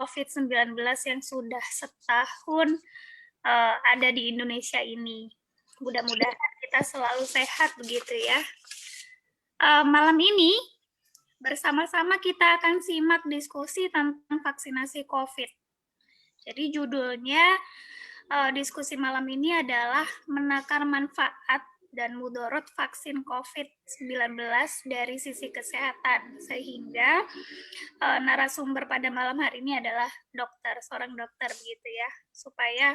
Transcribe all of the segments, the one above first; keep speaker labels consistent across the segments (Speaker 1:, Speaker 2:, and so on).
Speaker 1: COVID-19 yang sudah setahun ada di Indonesia ini. Mudah-mudahan kita selalu sehat begitu ya. Malam ini bersama-sama kita akan simak diskusi tentang vaksinasi COVID. Jadi judulnya diskusi malam ini adalah menakar manfaat dan mudorot vaksin COVID-19 dari sisi kesehatan, sehingga narasumber pada malam hari ini adalah seorang dokter begitu ya, supaya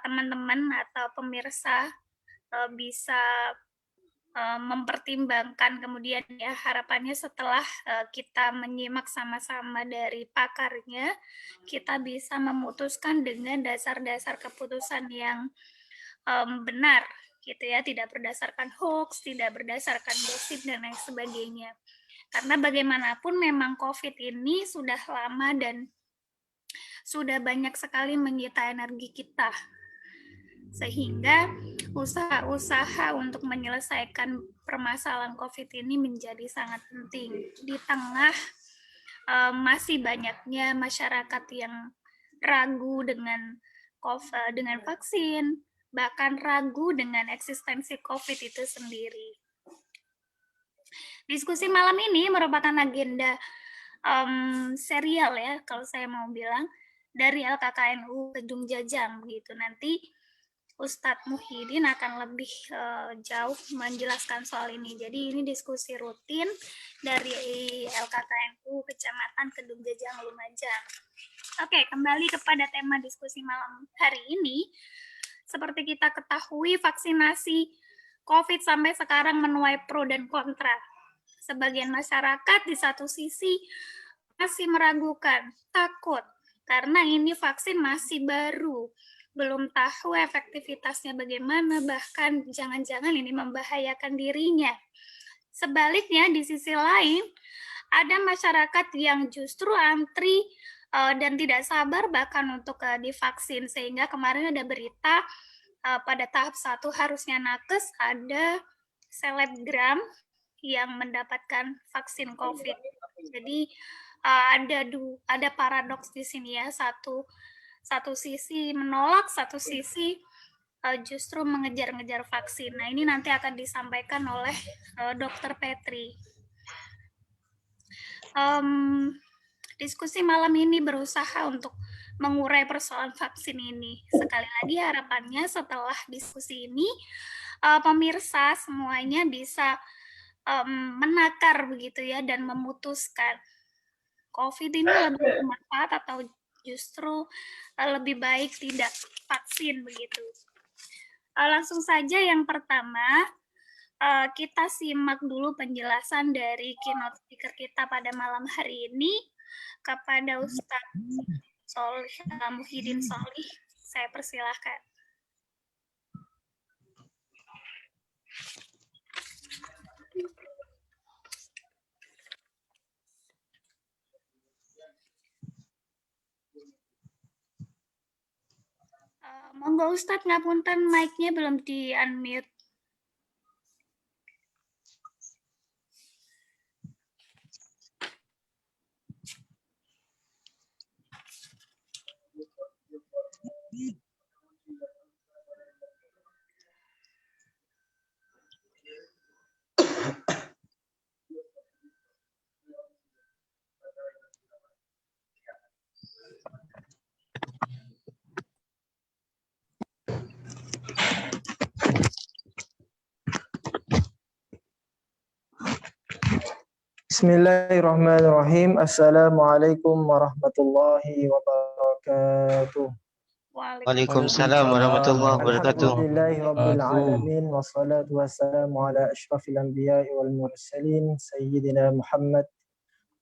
Speaker 1: teman-teman atau pemirsa bisa mempertimbangkan kemudian ya harapannya setelah kita menyimak sama-sama dari pakarnya, kita bisa memutuskan dengan dasar-dasar keputusan yang benar gitu ya, tidak berdasarkan hoax, tidak berdasarkan gosip dan lain sebagainya. Karena bagaimanapun memang COVID ini sudah lama dan sudah banyak sekali menyita energi kita. Sehingga usaha-usaha untuk menyelesaikan permasalahan COVID ini menjadi sangat penting. Di tengah masih banyaknya masyarakat yang ragu dengan vaksin, bahkan ragu dengan eksistensi COVID itu sendiri. Diskusi malam ini merupakan agenda serial ya, kalau saya mau bilang, dari LKKNU Kedung Jajang begitu. Nanti Ustadz Muhyiddin akan lebih jauh menjelaskan soal ini. Jadi ini diskusi rutin dari LKKNU Kecamatan Kedung Jajang Lumajang. Oke, kembali kepada tema diskusi malam hari ini. Seperti kita ketahui, vaksinasi COVID sampai sekarang menuai pro dan kontra. Sebagian masyarakat di satu sisi masih meragukan, takut, karena ini vaksin masih baru, belum tahu efektivitasnya bagaimana, bahkan jangan-jangan ini membahayakan dirinya. Sebaliknya, di sisi lain, ada masyarakat yang justru antri dan tidak sabar bahkan untuk divaksin, sehingga kemarin ada berita pada tahap 1 harusnya nakes, ada selebgram yang mendapatkan vaksin COVID. Jadi ada paradoks di sini ya, satu sisi menolak, satu sisi justru mengejar-ngejar vaksin. Nah, ini nanti akan disampaikan oleh Dr. Petri. Diskusi malam ini berusaha untuk mengurai persoalan vaksin ini. Sekali lagi harapannya setelah diskusi ini, pemirsa semuanya bisa menakar begitu ya, dan memutuskan COVID ini lebih bermanfaat atau justru lebih baik tidak vaksin begitu. Langsung saja yang pertama, kita simak dulu penjelasan dari keynote speaker kita pada malam hari ini kepada Ustadz Muhyiddin Sholih. Saya persilahkan. Monggo Ustadz, ngapunten mic-nya belum di-unmute.
Speaker 2: Bismillahirrahmanirrahim. Assalamualaikum warahmatullahi wabarakatuh.
Speaker 3: Waalaikumsalam warahmatullahi wabarakatuh.
Speaker 2: Alhamdulillahirabbil alamin wassalatu wassalamu ala asyrafil anbiya'i wal mursalin sayyidina Muhammad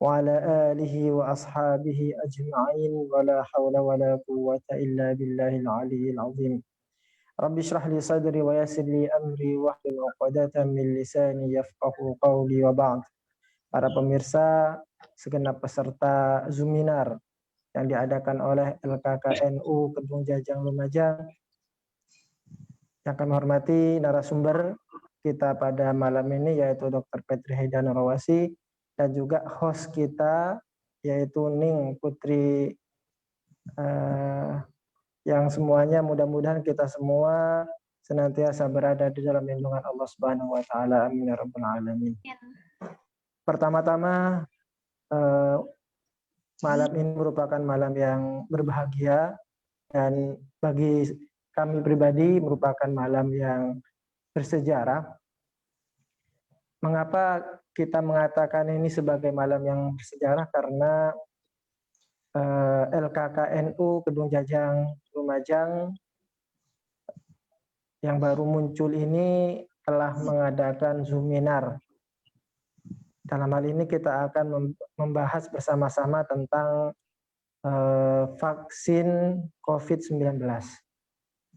Speaker 2: wa ala alihi wa ashabihi ajma'in wa la hawla wa la quwwata illa billahil aliyyil azim. Rabbi shrah li sadri wa yassir li amri wahlul 'uqdatam min lisani yafqahu qawli wa ba'd. Para pemirsa, segenap peserta Zoominar yang diadakan oleh LKKNU Kedung Jajang Lumajang, yang kami hormati narasumber kita pada malam ini yaitu Dr. Petri Haidar Rawasi dan juga host kita yaitu Ning Putri, yang semuanya mudah-mudahan kita semua senantiasa berada di dalam lindungan Allah Subhanahu wa taala. Amin ya rabbal alamin. Pertama-tama, malam ini merupakan malam yang berbahagia dan bagi kami pribadi merupakan malam yang bersejarah. Mengapa kita mengatakan ini sebagai malam yang bersejarah? Karena LKKNU Kedung Jajang Lumajang yang baru muncul ini telah mengadakan Zoominar. Dalam hal ini kita akan membahas bersama-sama tentang vaksin COVID-19.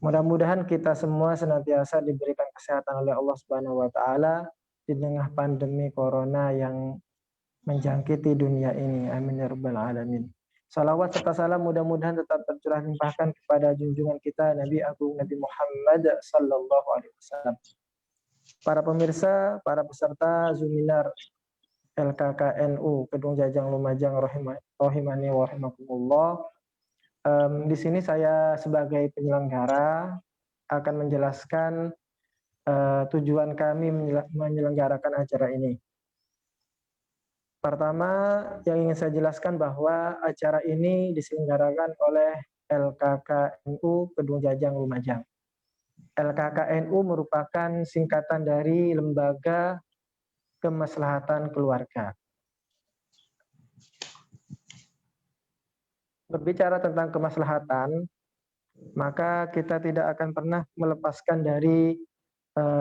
Speaker 2: Mudah-mudahan kita semua senantiasa diberikan kesehatan oleh Allah Subhanahu wa taala di tengah pandemi corona yang menjangkiti dunia ini. Amin ya rabbal alamin. Salawat serta salam mudah-mudahan tetap tercurah limpahkan kepada junjungan kita Nabi Agung Nabi Muhammad sallallahu alaihi wasallam. Para pemirsa, para peserta Zoominar LKKNU Kedung Jajang Lumajang rahimani wa rahimakumullah. Di sini saya sebagai penyelenggara akan menjelaskan tujuan kami menyelenggarakan acara ini. Pertama, yang ingin saya jelaskan bahwa acara ini diselenggarakan oleh LKKNU Kedung Jajang Lumajang. LKKNU merupakan singkatan dari Lembaga Kemaslahatan Keluarga. Berbicara tentang kemaslahatan, maka kita tidak akan pernah melepaskan dari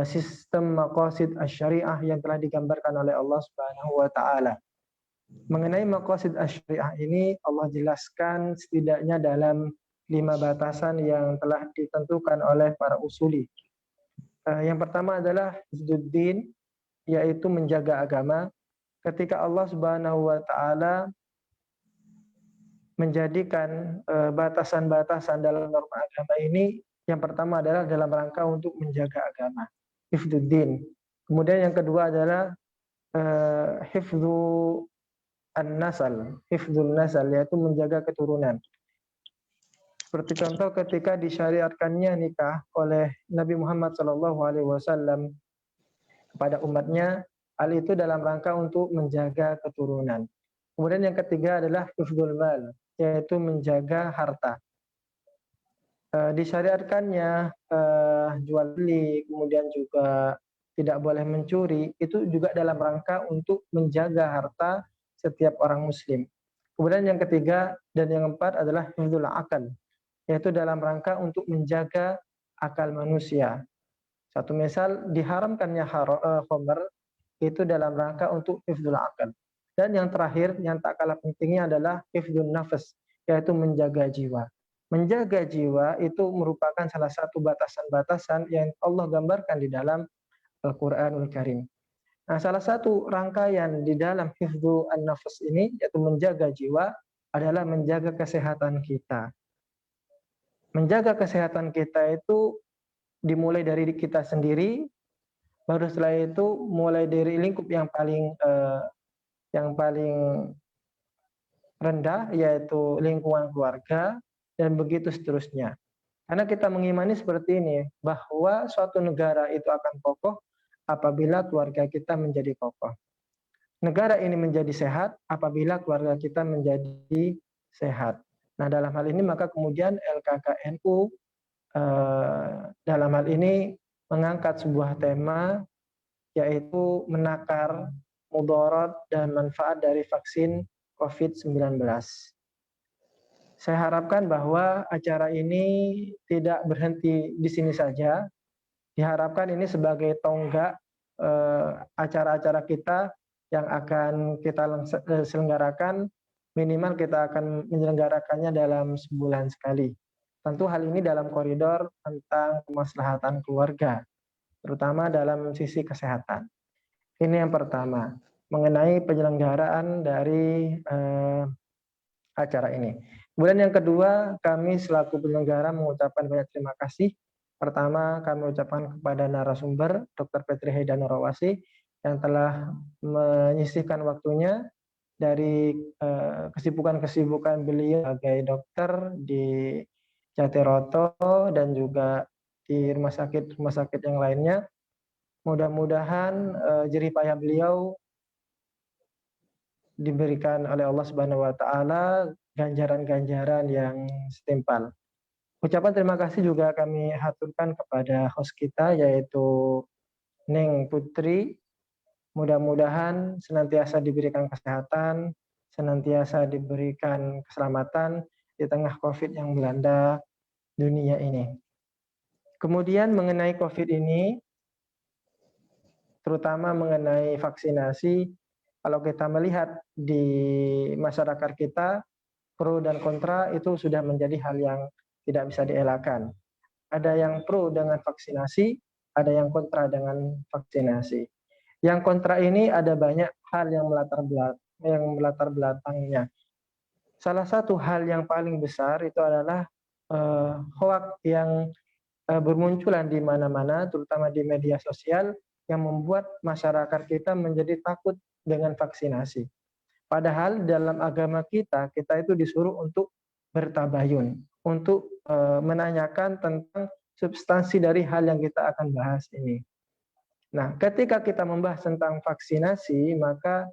Speaker 2: sistem maqasid asy-syariah yang telah digambarkan oleh Allah Subhanahu wa taala. Mengenai maqasid asy-syariah ini Allah jelaskan setidaknya dalam 5 batasan yang telah ditentukan oleh para usuli. Yang pertama adalah hifdzuddin, yaitu menjaga agama. Ketika Allah Subhanahu wa taala menjadikan batasan-batasan dalam norma agama ini, yang pertama adalah dalam rangka untuk menjaga agama, hifdzuddin. Kemudian yang kedua adalah hifdzu an-nasal, hifdzul nasal, yaitu menjaga keturunan. Seperti contoh ketika disyariatkannya nikah oleh Nabi Muhammad SAW kepada umatnya, hal itu dalam rangka untuk menjaga keturunan. Kemudian yang ketiga adalah hifdzul mal, yaitu menjaga harta. Disyariatkannya jual beli, kemudian juga tidak boleh mencuri, itu juga dalam rangka untuk menjaga harta setiap orang muslim. Kemudian yang ketiga dan yang keempat adalah hifdzul akal, yaitu dalam rangka untuk menjaga akal manusia. Satu misal diharamkannya khamr, itu dalam rangka untuk hifdzul akal. Dan yang terakhir yang tak kalah pentingnya adalah hifdzun nafas, yaitu menjaga jiwa. Menjaga jiwa itu merupakan salah satu batasan-batasan yang Allah gambarkan di dalam Al-Qur'anul Karim. Nah, salah satu rangkaian di dalam hifdzu an-nafas ini, yaitu menjaga jiwa, adalah menjaga kesehatan kita. Menjaga kesehatan kita itu dimulai dari kita sendiri, baru setelah itu mulai dari lingkup yang paling rendah, yaitu lingkungan keluarga, dan begitu seterusnya. Karena kita mengimani seperti ini, bahwa suatu negara itu akan kokoh apabila keluarga kita menjadi kokoh. Negara ini menjadi sehat apabila keluarga kita menjadi sehat. Nah, dalam hal ini maka kemudian LKKNU dalam hal ini mengangkat sebuah tema, yaitu menakar mudarat dan manfaat dari vaksin COVID-19. Saya harapkan bahwa acara ini tidak berhenti di sini saja. Diharapkan ini sebagai tonggak acara-acara kita yang akan kita selenggarakan, minimal kita akan menyelenggarakannya dalam sebulan sekali. Tentu hal ini dalam koridor tentang kemaslahatan keluarga, terutama dalam sisi kesehatan. Ini yang pertama, mengenai penyelenggaraan dari acara ini. Kemudian yang kedua, kami selaku penyelenggara mengucapkan banyak terima kasih. Pertama, kami ucapkan kepada narasumber Dr. Petri Haidar Nurawasi yang telah menyisihkan waktunya dari kesibukan-kesibukan beliau sebagai dokter di Jatiroto dan juga di rumah sakit yang lainnya. Mudah-mudahan jerih payah beliau diberikan oleh Allah Subhanahu wa taala ganjaran-ganjaran yang setimpal. Ucapan terima kasih juga kami haturkan kepada host kita yaitu Neng Putri. Mudah-mudahan senantiasa diberikan kesehatan, senantiasa diberikan keselamatan di tengah COVID yang melanda dunia ini. Kemudian mengenai COVID ini, terutama mengenai vaksinasi, kalau kita melihat di masyarakat kita, pro dan kontra itu sudah menjadi hal yang tidak bisa dielakkan. Ada yang pro dengan vaksinasi, ada yang kontra dengan vaksinasi. Yang kontra ini ada banyak hal yang melatar belakangnya. Salah satu hal yang paling besar itu adalah hoak yang bermunculan di mana-mana, terutama di media sosial, yang membuat masyarakat kita menjadi takut dengan vaksinasi. Padahal dalam agama kita itu disuruh untuk bertabayun, untuk menanyakan tentang substansi dari hal yang kita akan bahas ini. Nah, ketika kita membahas tentang vaksinasi, maka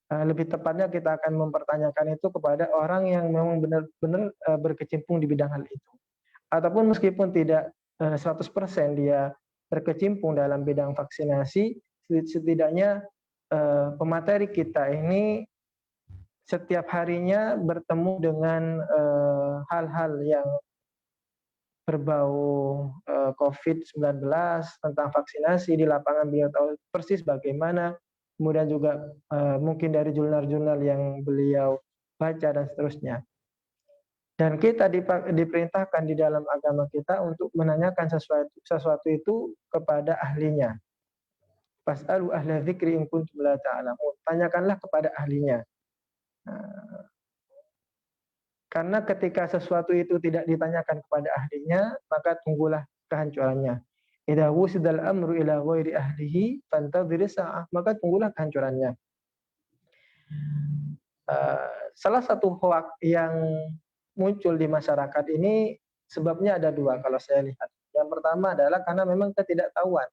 Speaker 2: lebih tepatnya kita akan mempertanyakan itu kepada orang yang memang benar-benar berkecimpung di bidang hal itu. Ataupun meskipun tidak 100% dia berkecimpung dalam bidang vaksinasi, setidaknya pemateri kita ini setiap harinya bertemu dengan hal-hal yang berbau COVID-19, tentang vaksinasi di lapangan beliau tahu persis bagaimana, kemudian juga mungkin dari jurnal-jurnal yang beliau baca dan seterusnya. Dan kita diperintahkan di dalam agama kita untuk menanyakan sesuatu itu kepada ahlinya. Fas'alu ahla dzikri in kuntum la ta'lamun. Tanyakanlah kepada ahlinya. Karena ketika sesuatu itu tidak ditanyakan kepada ahlinya, maka tunggulah kehancurannya. Idza wusidal amru ila ghairi ahlihi fantadhiris sa'ah, maka tunggulah kehancurannya. Salah satu hoak yang muncul di masyarakat ini sebabnya ada dua kalau saya lihat. Yang pertama adalah karena memang ketidaktahuan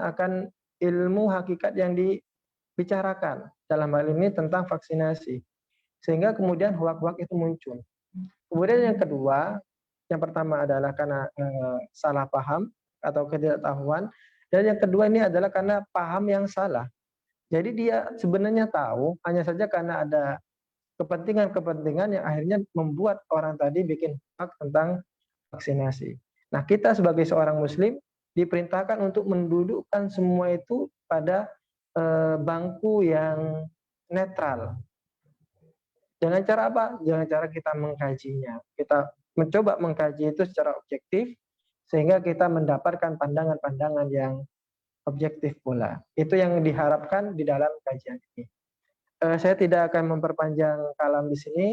Speaker 2: akan ilmu hakikat yang dibicarakan, dalam hal ini tentang vaksinasi. Sehingga kemudian hoak-hoak itu muncul. Kemudian yang kedua, yang pertama adalah karena salah paham atau ketidaktahuan, dan yang kedua ini adalah karena paham yang salah. Jadi dia sebenarnya tahu, hanya saja karena ada kepentingan-kepentingan yang akhirnya membuat orang tadi bikin hoak tentang vaksinasi. Nah, kita sebagai seorang muslim diperintahkan untuk mendudukkan semua itu pada bangku yang netral. Dengan cara apa? Dengan cara kita mengkajinya. Kita mencoba mengkaji itu secara objektif, sehingga kita mendapatkan pandangan-pandangan yang objektif pula. Itu yang diharapkan di dalam kajian ini. Saya tidak akan memperpanjang kalam di sini.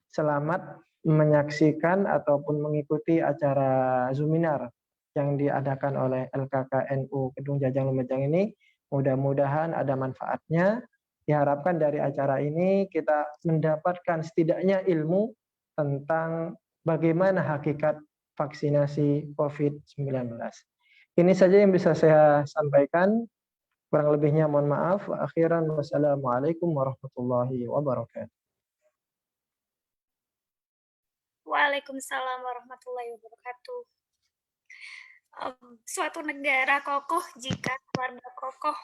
Speaker 2: Selamat menyaksikan ataupun mengikuti acara Zoominar yang diadakan oleh LKKNU Kedung Jajang Lumajang ini. Mudah-mudahan ada manfaatnya. Diharapkan dari acara ini kita mendapatkan setidaknya ilmu tentang bagaimana hakikat vaksinasi COVID-19. Ini saja yang bisa saya sampaikan. Kurang lebihnya mohon maaf. Akhiran wassalamualaikum warahmatullahi wabarakatuh.
Speaker 1: Waalaikumsalam warahmatullahi wabarakatuh. Suatu negara kokoh jika keluarga kokoh.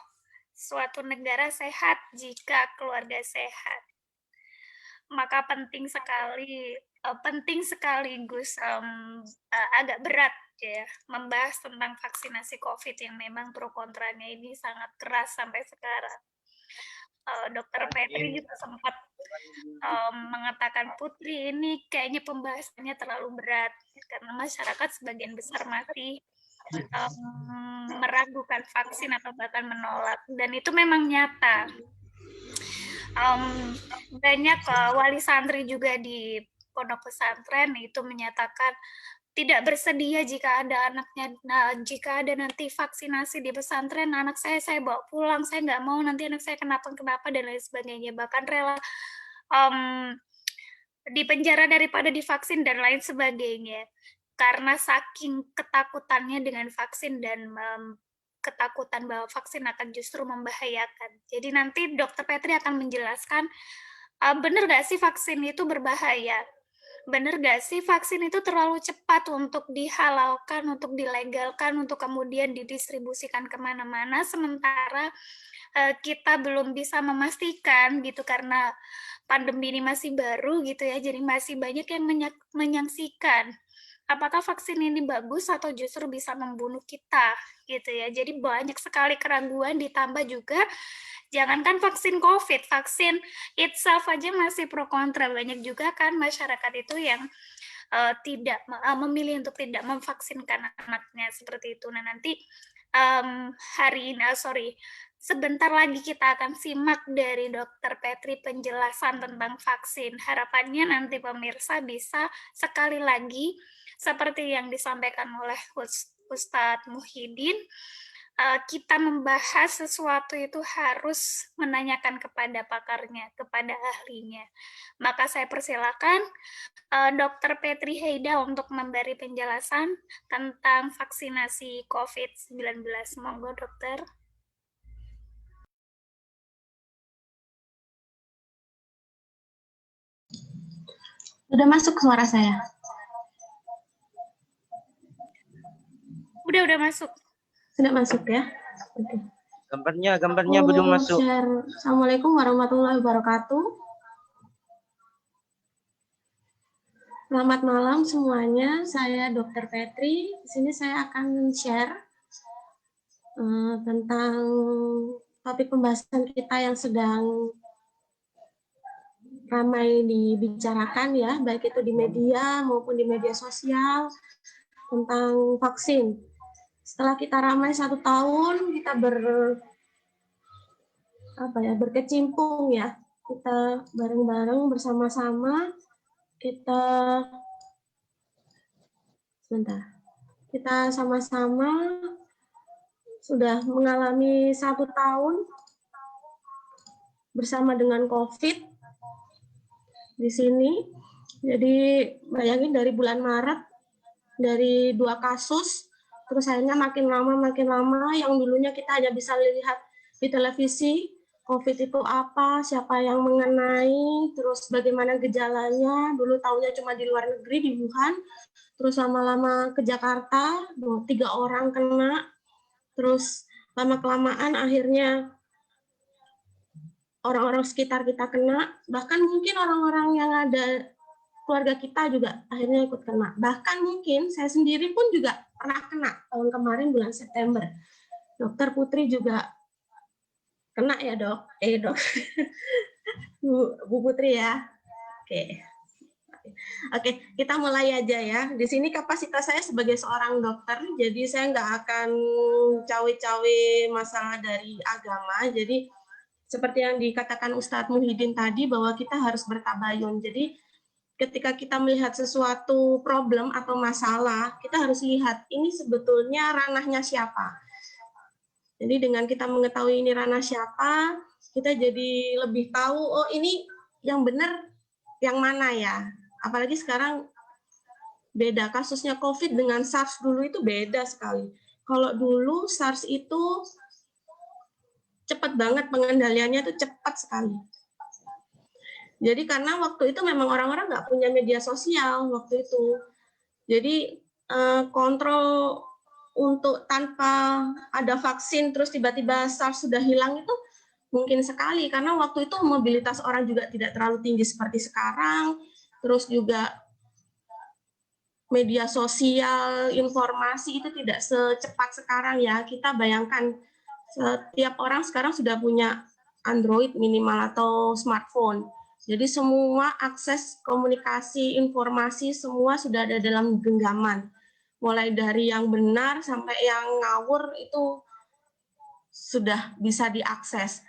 Speaker 1: Suatu negara sehat jika keluarga sehat. Maka penting sekaligus agak berat ya membahas tentang vaksinasi COVID yang memang pro kontranya ini sangat keras sampai sekarang. Dr. Petri juga sempat mengatakan, Putri ini kayaknya pembahasannya terlalu berat karena masyarakat sebagian besar masih meragukan vaksin atau bahkan menolak, dan itu memang nyata. Banyak wali santri juga di pondok pesantren itu menyatakan tidak bersedia jika ada anaknya. Nah, jika ada nanti vaksinasi di pesantren, anak saya bawa pulang, saya nggak mau nanti anak saya kenapa-kenapa dan lain sebagainya. Bahkan rela di penjara daripada divaksin dan lain sebagainya. Karena saking ketakutannya dengan vaksin dan ketakutan bahwa vaksin akan justru membahayakan. Jadi nanti Dokter Petri akan menjelaskan, benar nggak sih vaksin itu berbahaya? Benar nggak sih vaksin itu terlalu cepat untuk dihalalkan, untuk dilegalkan, untuk kemudian didistribusikan kemana-mana, sementara kita belum bisa memastikan gitu karena pandemi ini masih baru gitu ya, jadi masih banyak yang menyaksikan apakah vaksin ini bagus atau justru bisa membunuh kita gitu ya. Jadi banyak sekali keraguan, ditambah juga jangankan vaksin COVID, vaksin itself aja masih pro kontra. Banyak juga kan masyarakat itu yang tidak memilih untuk tidak memvaksinkan anaknya seperti itu. Nah nanti hari ini, sebentar lagi kita akan simak dari Dokter Petri penjelasan tentang vaksin. Harapannya nanti pemirsa bisa sekali lagi seperti yang disampaikan oleh Ustadz Muhyiddin, kita membahas sesuatu itu harus menanyakan kepada pakarnya, kepada ahlinya. Maka saya persilakan Dr. Petri Heida untuk memberi penjelasan tentang vaksinasi COVID-19. Monggo, dokter.
Speaker 4: Udah masuk suara saya?
Speaker 1: Udah masuk.
Speaker 4: Sudah masuk ya? Oke.
Speaker 3: Gambarnya belum masuk.
Speaker 4: Share. Assalamualaikum warahmatullahi wabarakatuh. Selamat malam semuanya. Saya Dr. Petri. Di sini saya akan share tentang topik pembahasan kita yang sedang ramai dibicarakan ya, baik itu di media maupun di media sosial tentang vaksin. Setelah kita ramai 1 tahun, kita berkecimpung ya, kita bareng-bareng bersama-sama, kita sama-sama sudah mengalami 1 tahun bersama dengan COVID di sini. Jadi bayangin dari bulan Maret, dari 2 kasus, terus akhirnya makin lama, yang dulunya kita hanya bisa lihat di televisi, COVID itu apa, siapa yang mengenai, terus bagaimana gejalanya, dulu tahunya cuma di luar negeri, di Wuhan, terus lama-lama ke Jakarta, 3 orang kena, terus lama-kelamaan akhirnya orang-orang sekitar kita kena, bahkan mungkin orang-orang yang ada keluarga kita juga akhirnya ikut kena. Bahkan mungkin saya sendiri pun juga pernah kena tahun kemarin bulan September. Dokter Putri juga kena ya dok? Dok. Bu Putri ya? Oke, kita mulai aja ya. Di sini kapasitas saya sebagai seorang dokter, jadi saya nggak akan cawe-cawe masalah dari agama. Jadi seperti yang dikatakan Ustadz Muhyiddin tadi, bahwa kita harus bertabayun. Jadi ketika kita melihat sesuatu problem atau masalah, kita harus lihat ini sebetulnya ranahnya siapa. Jadi dengan kita mengetahui ini ranah siapa, kita jadi lebih tahu, oh ini yang benar yang mana ya. Apalagi sekarang beda, kasusnya COVID dengan SARS dulu itu beda sekali. Kalau dulu SARS itu cepat banget, pengendaliannya itu cepat sekali. Jadi karena waktu itu memang orang-orang nggak punya media sosial waktu itu. Jadi kontrol untuk tanpa ada vaksin terus tiba-tiba SARS sudah hilang itu mungkin sekali. Karena waktu itu mobilitas orang juga tidak terlalu tinggi seperti sekarang. Terus juga media sosial, informasi itu tidak secepat sekarang ya. Kita bayangkan setiap orang sekarang sudah punya Android minimal atau smartphone. Jadi semua akses komunikasi, informasi, semua sudah ada dalam genggaman. Mulai dari yang benar sampai yang ngawur itu sudah bisa diakses.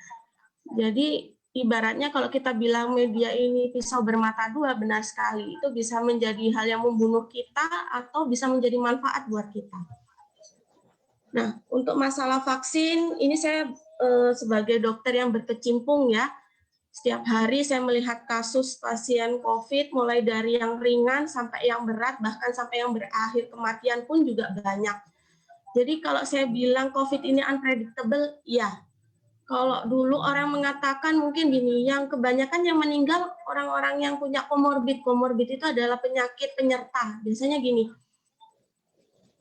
Speaker 4: Jadi ibaratnya kalau kita bilang media ini pisau bermata dua, benar sekali. Itu bisa menjadi hal yang membunuh kita atau bisa menjadi manfaat buat kita. Nah, untuk masalah vaksin, ini saya sebagai dokter yang berkecimpung ya, setiap hari saya melihat kasus pasien COVID, mulai dari yang ringan sampai yang berat, bahkan sampai yang berakhir kematian pun juga banyak. Jadi kalau saya bilang COVID ini unpredictable, ya. Kalau dulu orang mengatakan mungkin gini, yang kebanyakan yang meninggal orang-orang yang punya komorbid. Komorbid itu adalah penyakit penyerta. Biasanya gini,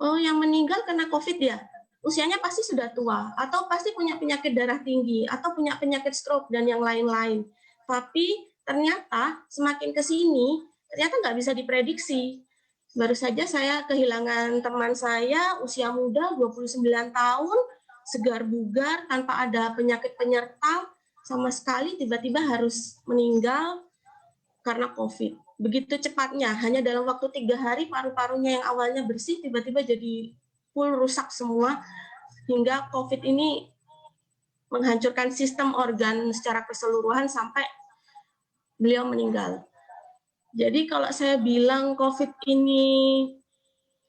Speaker 4: oh yang meninggal karena COVID ya, usianya pasti sudah tua, atau pasti punya penyakit darah tinggi, atau punya penyakit stroke, dan yang lain-lain. Tapi ternyata semakin ke sini, ternyata nggak bisa diprediksi. Baru saja saya kehilangan teman saya, usia muda, 29 tahun, segar bugar, tanpa ada penyakit penyerta, sama sekali tiba-tiba harus meninggal karena COVID. Begitu cepatnya, hanya dalam waktu 3 hari, paru-parunya yang awalnya bersih, tiba-tiba jadi full rusak semua, hingga COVID ini menghancurkan sistem organ secara keseluruhan sampai beliau meninggal. Jadi kalau saya bilang COVID ini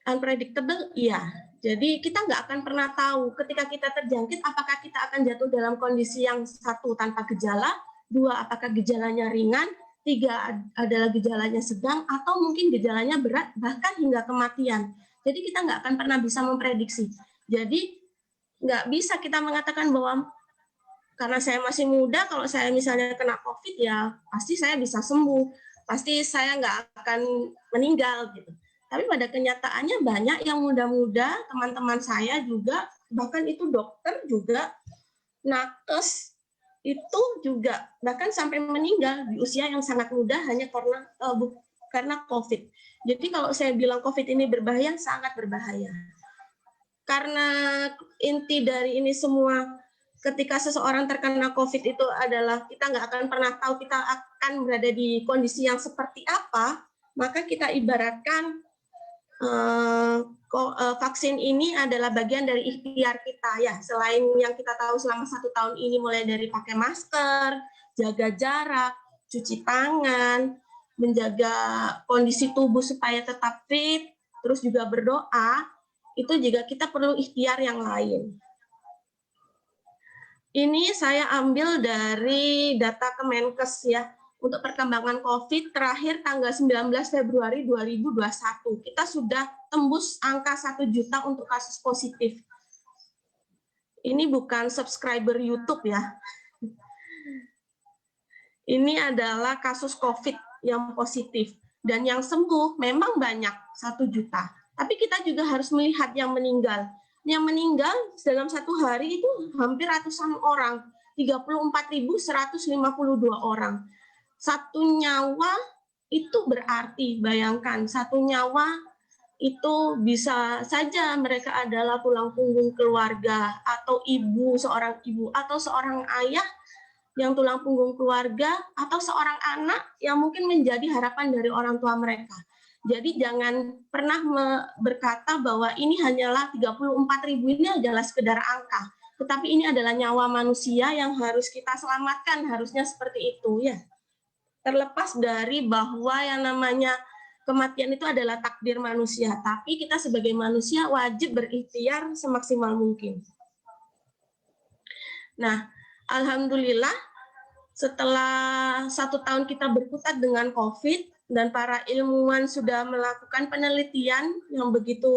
Speaker 4: unpredictable, iya. Jadi kita nggak akan pernah tahu ketika kita terjangkit, apakah kita akan jatuh dalam kondisi yang satu tanpa gejala, dua apakah gejalanya ringan, tiga adalah gejalanya sedang, atau mungkin gejalanya berat, bahkan hingga kematian. Jadi kita nggak akan pernah bisa memprediksi. Jadi nggak bisa kita mengatakan bahwa karena saya masih muda, kalau saya misalnya kena COVID, ya pasti saya bisa sembuh, pasti saya nggak akan meninggal gitu. Tapi pada kenyataannya banyak yang muda-muda, teman-teman saya juga, bahkan itu dokter juga, nakes itu juga bahkan sampai meninggal di usia yang sangat muda hanya karena COVID. Jadi kalau saya bilang COVID ini berbahaya, sangat berbahaya. Karena inti dari ini semua, ketika seseorang terkena COVID itu adalah kita nggak akan pernah tahu kita akan berada di kondisi yang seperti apa, maka kita ibaratkan vaksin ini adalah bagian dari ikhtiar kita ya. Selain yang kita tahu selama 1 tahun ini, mulai dari pakai masker, jaga jarak, cuci tangan, menjaga kondisi tubuh supaya tetap fit, terus juga berdoa, itu juga kita perlu ikhtiar yang lain. Ini saya ambil dari data Kemenkes ya. Untuk perkembangan COVID terakhir tanggal 19 Februari 2021, kita sudah tembus angka 1 juta untuk kasus positif. Ini bukan subscriber YouTube ya. Ini adalah kasus COVID yang positif. Dan yang sembuh memang banyak, 1 juta. Tapi kita juga harus melihat yang meninggal. Yang meninggal dalam 1 hari itu hampir ratusan orang, 34.152 orang. 1 nyawa itu berarti, bayangkan 1 nyawa itu bisa saja mereka adalah tulang punggung keluarga, atau seorang ibu, atau seorang ayah yang tulang punggung keluarga, atau seorang anak yang mungkin menjadi harapan dari orang tua mereka. Jadi jangan pernah berkata bahwa ini hanyalah 34.000, ini adalah sekedar angka. Tetapi ini adalah nyawa manusia yang harus kita selamatkan, harusnya seperti itu ya. Terlepas dari bahwa yang namanya kematian itu adalah takdir manusia, tapi kita sebagai manusia wajib berikhtiar semaksimal mungkin. Nah, alhamdulillah setelah 1 tahun kita berkutat dengan COVID dan para ilmuwan sudah melakukan penelitian yang begitu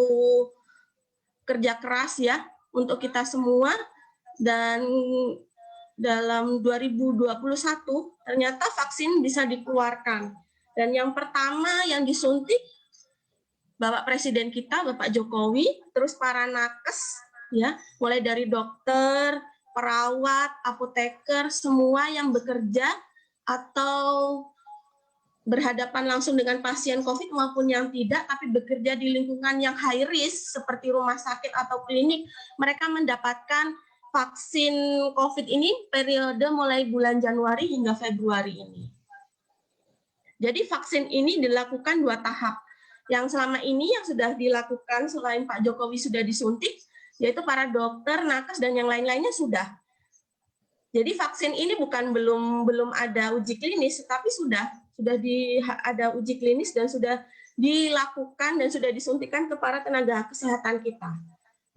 Speaker 4: kerja keras ya untuk kita semua, dan dalam 2021 ternyata vaksin bisa dikeluarkan. Dan yang pertama yang disuntik Bapak Presiden kita, Bapak Jokowi, terus para nakes ya, mulai dari dokter, perawat, apoteker, semua yang bekerja atau berhadapan langsung dengan pasien COVID maupun yang tidak, tapi bekerja di lingkungan yang high risk seperti rumah sakit atau klinik, mereka mendapatkan vaksin COVID ini periode mulai bulan Januari hingga Februari ini. Jadi vaksin ini dilakukan 2 tahap. Yang selama ini yang sudah dilakukan selain Pak Jokowi sudah disuntik, yaitu para dokter, nakes, dan yang lain-lainnya sudah. Jadi vaksin ini belum ada uji klinis, tapi sudah ada uji klinis dan sudah dilakukan dan sudah disuntikan kepada tenaga kesehatan kita.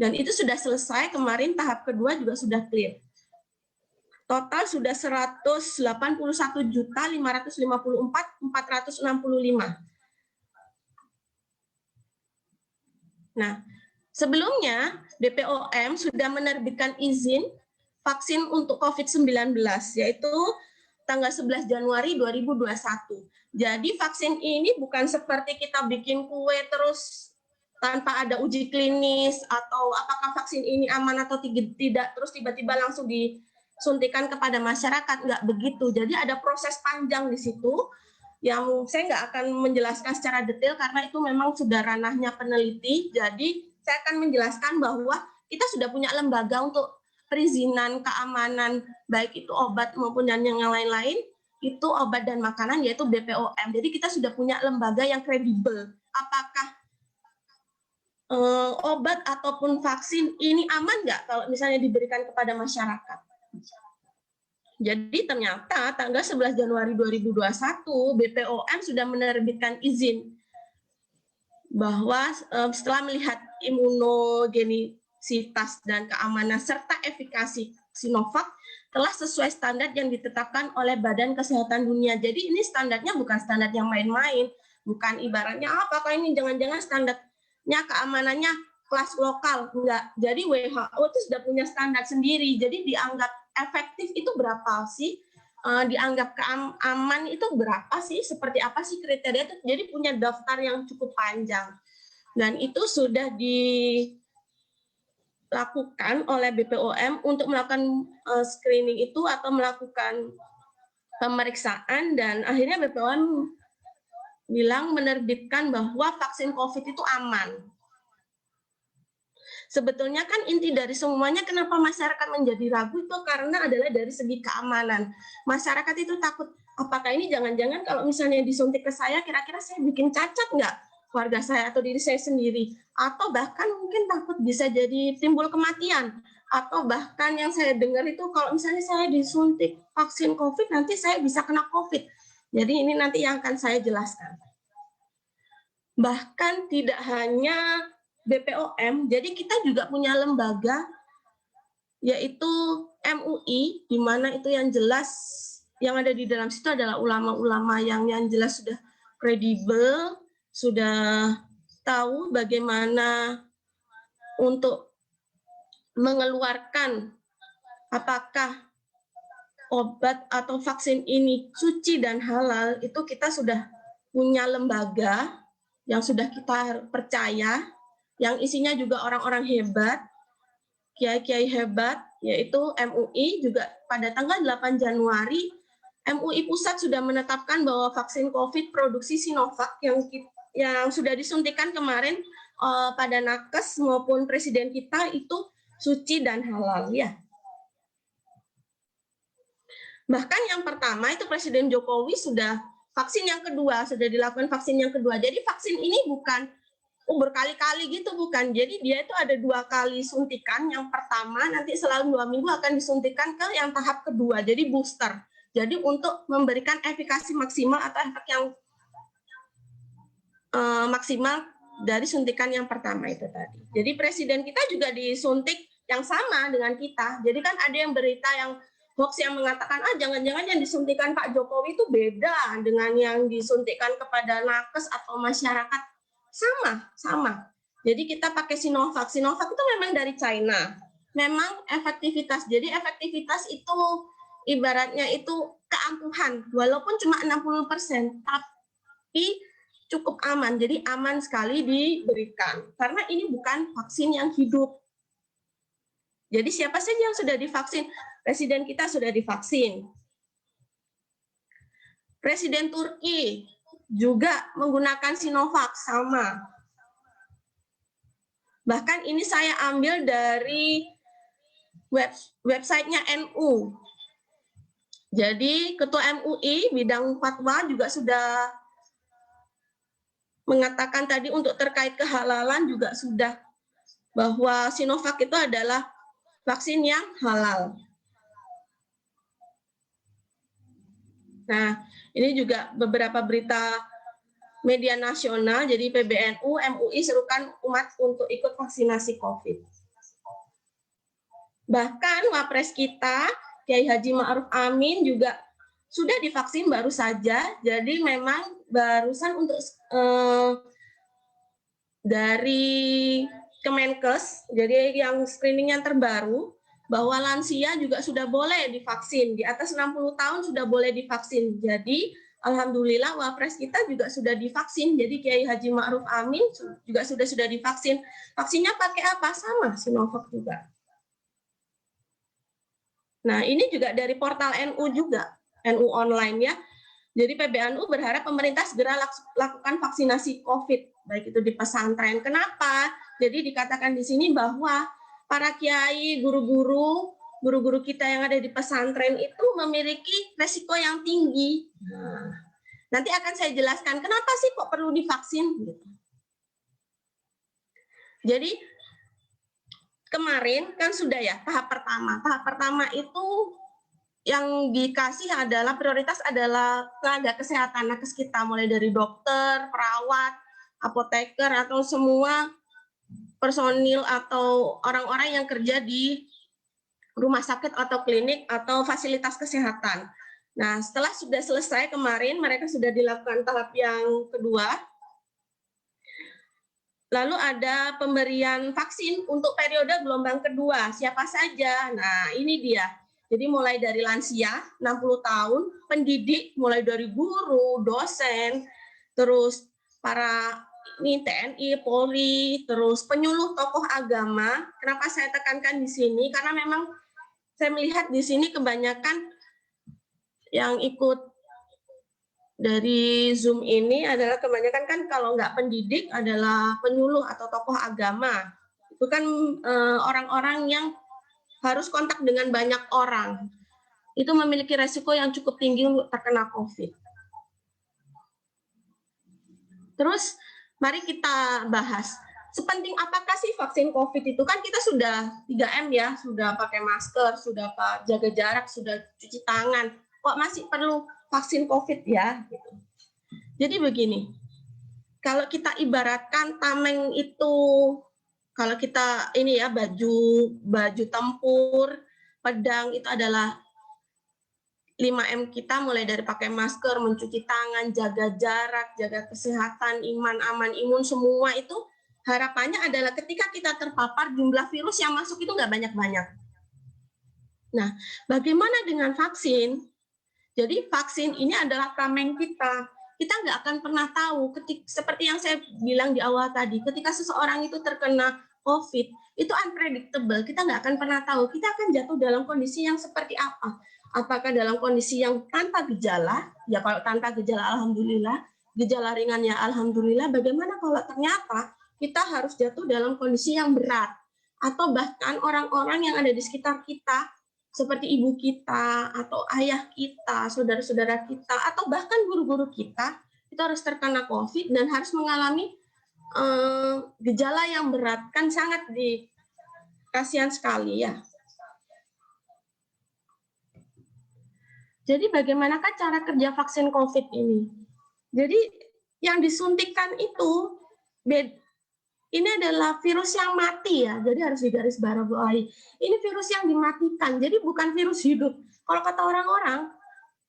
Speaker 4: Dan itu sudah selesai kemarin, tahap kedua juga sudah clear. Total sudah 181.554.465. Nah, sebelumnya BPOM sudah menerbitkan izin vaksin untuk COVID-19, yaitu tanggal 11 Januari 2021. Jadi vaksin ini bukan seperti kita bikin kue terus tanpa ada uji klinis, atau apakah vaksin ini aman atau tidak, terus tiba-tiba langsung disuntikan kepada masyarakat, nggak begitu. Jadi ada proses panjang di situ, yang saya nggak akan menjelaskan secara detail karena itu memang sudah ranahnya peneliti. Jadi saya akan menjelaskan bahwa kita sudah punya lembaga untuk perizinan keamanan, baik itu obat maupun dan yang lain-lain, itu obat dan makanan, yaitu BPOM. Jadi kita sudah punya lembaga yang kredibel. Apakah obat ataupun vaksin ini aman nggak kalau misalnya diberikan kepada masyarakat? Jadi ternyata tanggal 11 Januari 2021 BPOM sudah menerbitkan izin bahwa setelah melihat imunogenisitas dan keamanan serta efikasi Sinovac telah sesuai standar yang ditetapkan oleh Badan Kesehatan Dunia. Jadi ini standarnya bukan standar yang main-main, bukan ibaratnya apakah ini jangan-jangan standarnya keamanannya kelas lokal, enggak. Jadi WHO itu sudah punya standar sendiri. Jadi dianggap efektif itu berapa sih? Dianggap aman itu berapa sih? Seperti apa sih kriteria itu? Jadi punya daftar yang cukup panjang. Dan itu sudah dilakukan oleh BPOM untuk melakukan screening itu atau melakukan pemeriksaan, dan akhirnya BPOM bilang menerbitkan bahwa vaksin COVID itu aman. Sebetulnya kan inti dari semuanya kenapa masyarakat menjadi ragu itu karena adalah dari segi keamanan. Masyarakat itu takut, apakah ini jangan-jangan kalau misalnya disuntik ke saya, kira-kira saya bikin cacat nggak keluarga saya atau diri saya sendiri? Atau bahkan mungkin takut bisa jadi timbul kematian. Atau bahkan yang saya dengar itu kalau misalnya saya disuntik vaksin COVID, nanti saya bisa kena COVID. Jadi ini nanti yang akan saya jelaskan. Bahkan tidak hanya BPOM, jadi kita juga punya lembaga yaitu MUI, di mana itu yang jelas yang ada di dalam situ adalah ulama-ulama yang jelas sudah kredibel, sudah tahu bagaimana untuk mengeluarkan apakah obat atau vaksin ini suci dan halal. Itu kita sudah punya lembaga yang sudah kita percaya, yang isinya juga orang-orang hebat, kiai-kiai hebat, yaitu MUI. Juga pada tanggal 8 Januari, MUI Pusat sudah menetapkan bahwa vaksin COVID produksi Sinovac yang sudah disuntikan kemarin pada nakes maupun presiden kita itu suci dan halal, ya. Bahkan yang pertama itu Presiden Jokowi sudah vaksin yang kedua, sudah dilakukan vaksin yang kedua. Jadi vaksin ini bukan berkali-kali gitu, bukan. Jadi dia itu ada 2 kali suntikan. Yang pertama nanti selang 2 minggu akan disuntikan ke yang tahap kedua, jadi booster. Jadi untuk memberikan efikasi maksimal atau efek yang maksimal dari suntikan yang pertama itu tadi. Jadi presiden kita juga disuntik yang sama dengan kita. Jadi kan ada yang berita yang hoax yang mengatakan jangan-jangan yang disuntikan Pak Jokowi itu beda dengan yang disuntikan kepada nakes atau masyarakat. Sama. Jadi kita pakai Sinovac. Sinovac itu memang dari China. Memang efektivitas. Jadi efektivitas itu ibaratnya itu keampuhan, walaupun cuma 60%, tapi cukup aman. Jadi aman sekali diberikan. Karena ini bukan vaksin yang hidup. Jadi siapa saja yang sudah divaksin? Presiden kita sudah divaksin. Presiden Turki juga menggunakan Sinovac, sama. Bahkan ini saya ambil dari websitenya NU. Jadi Ketua MUI bidang fatwa juga sudah mengatakan tadi untuk terkait kehalalan juga sudah, bahwa Sinovac itu adalah vaksin yang halal. Nah, ini juga beberapa berita media nasional, jadi PBNU, MUI serukan umat untuk ikut vaksinasi COVID. Bahkan Wapres kita, Kiai Haji Ma'ruf Amin juga sudah divaksin baru saja, jadi memang barusan untuk dari Kemenkes, jadi yang screening yang terbaru, bahwa lansia juga sudah boleh divaksin, di atas 60 tahun sudah boleh divaksin. Jadi alhamdulillah Wapres kita juga sudah divaksin. Jadi Kiai Haji Ma'ruf Amin juga sudah divaksin. Vaksinnya pakai apa? Sama Sinovac juga. Nah, ini juga dari portal NU juga, NU online ya. Jadi PBNU berharap pemerintah segera lakukan vaksinasi COVID, baik itu di pesantren. Kenapa? Jadi dikatakan di sini bahwa para kiai, guru-guru kita yang ada di pesantren itu memiliki resiko yang tinggi. Nah, nanti akan saya jelaskan kenapa sih kok perlu divaksin. Jadi kemarin kan sudah ya tahap pertama. Tahap pertama itu yang dikasih adalah prioritas adalah tenaga kesehatan nakes kita, mulai dari dokter, perawat, apoteker, atau semua personil atau orang-orang yang kerja di rumah sakit atau klinik atau fasilitas kesehatan. Nah, setelah sudah selesai kemarin, mereka sudah dilakukan tahap yang kedua. Lalu ada pemberian vaksin untuk periode gelombang kedua. Siapa saja? Nah, ini dia. Jadi mulai dari lansia 60 tahun, pendidik mulai dari guru, dosen, terus para ini TNI, Polri, terus penyuluh tokoh agama. Kenapa saya tekankan di sini? Karena memang saya melihat di sini kebanyakan yang ikut dari Zoom ini adalah kebanyakan kan kalau nggak pendidik adalah penyuluh atau tokoh agama. Itu kan orang-orang yang harus kontak dengan banyak orang. Itu memiliki resiko yang cukup tinggi untuk terkena COVID. Terus mari kita bahas, sepenting apakah sih vaksin COVID itu? Kan kita sudah 3M ya, sudah pakai masker, sudah jaga jarak, sudah cuci tangan. Kok masih perlu vaksin COVID ya? Jadi begini, kalau kita ibaratkan tameng itu, kalau kita ini ya baju tempur, pedang itu adalah 5M kita, mulai dari pakai masker, mencuci tangan, jaga jarak, jaga kesehatan, iman, aman, imun, semua itu harapannya adalah ketika kita terpapar jumlah virus yang masuk itu nggak banyak-banyak. Nah, bagaimana dengan vaksin? Jadi vaksin ini adalah tameng kita. Kita nggak akan pernah tahu, seperti yang saya bilang di awal tadi, ketika seseorang itu terkena COVID, itu unpredictable, kita nggak akan pernah tahu, kita akan jatuh dalam kondisi yang seperti apa. Apakah dalam kondisi yang tanpa gejala, ya kalau tanpa gejala alhamdulillah, gejala ringan ya alhamdulillah, bagaimana kalau ternyata kita harus jatuh dalam kondisi yang berat, atau bahkan orang-orang yang ada di sekitar kita, seperti ibu kita, atau ayah kita, saudara-saudara kita, atau bahkan guru-guru kita, itu harus terkena COVID dan harus mengalami gejala yang berat, kan sangat kasihan sekali ya. Jadi bagaimanakah cara kerja vaksin COVID ini? Jadi yang disuntikkan itu, ini adalah virus yang mati ya, jadi harus digarisbawahi. Ini virus yang dimatikan, jadi bukan virus hidup. Kalau kata orang-orang,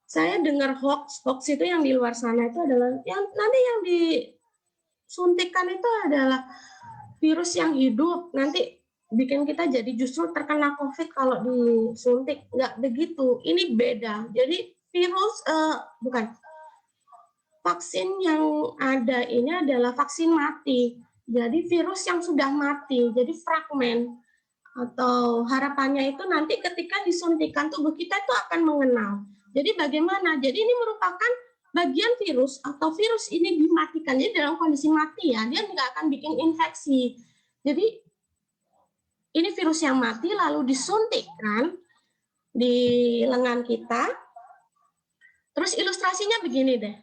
Speaker 4: saya dengar hoax itu yang di luar sana itu adalah, yang nanti yang disuntikkan itu adalah virus yang hidup, nanti bikin kita jadi justru terkena COVID kalau disuntik. Nggak begitu, ini beda. Jadi virus, vaksin yang ada ini adalah vaksin mati. Jadi virus yang sudah mati, jadi fragmen. Atau harapannya itu nanti ketika disuntikan tubuh kita itu akan mengenal. Jadi bagaimana? Jadi ini merupakan bagian virus atau virus ini dimatikan. Jadi dalam kondisi mati ya, dia nggak akan bikin infeksi. Jadi ini virus yang mati lalu disuntikkan di lengan kita. Terus ilustrasinya begini deh.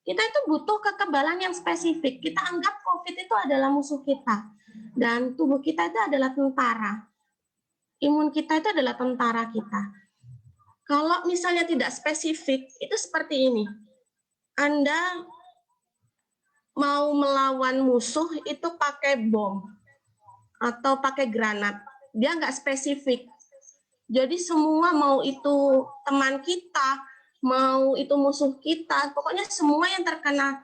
Speaker 4: Kita itu butuh kekebalan yang spesifik. Kita anggap COVID itu adalah musuh kita. Dan tubuh kita itu adalah tentara. Imun kita itu adalah tentara kita. Kalau misalnya tidak spesifik, itu seperti ini. Anda mau melawan musuh itu pakai bom atau pakai granat. Dia nggak spesifik. Jadi semua mau itu teman kita, mau itu musuh kita, pokoknya semua yang terkena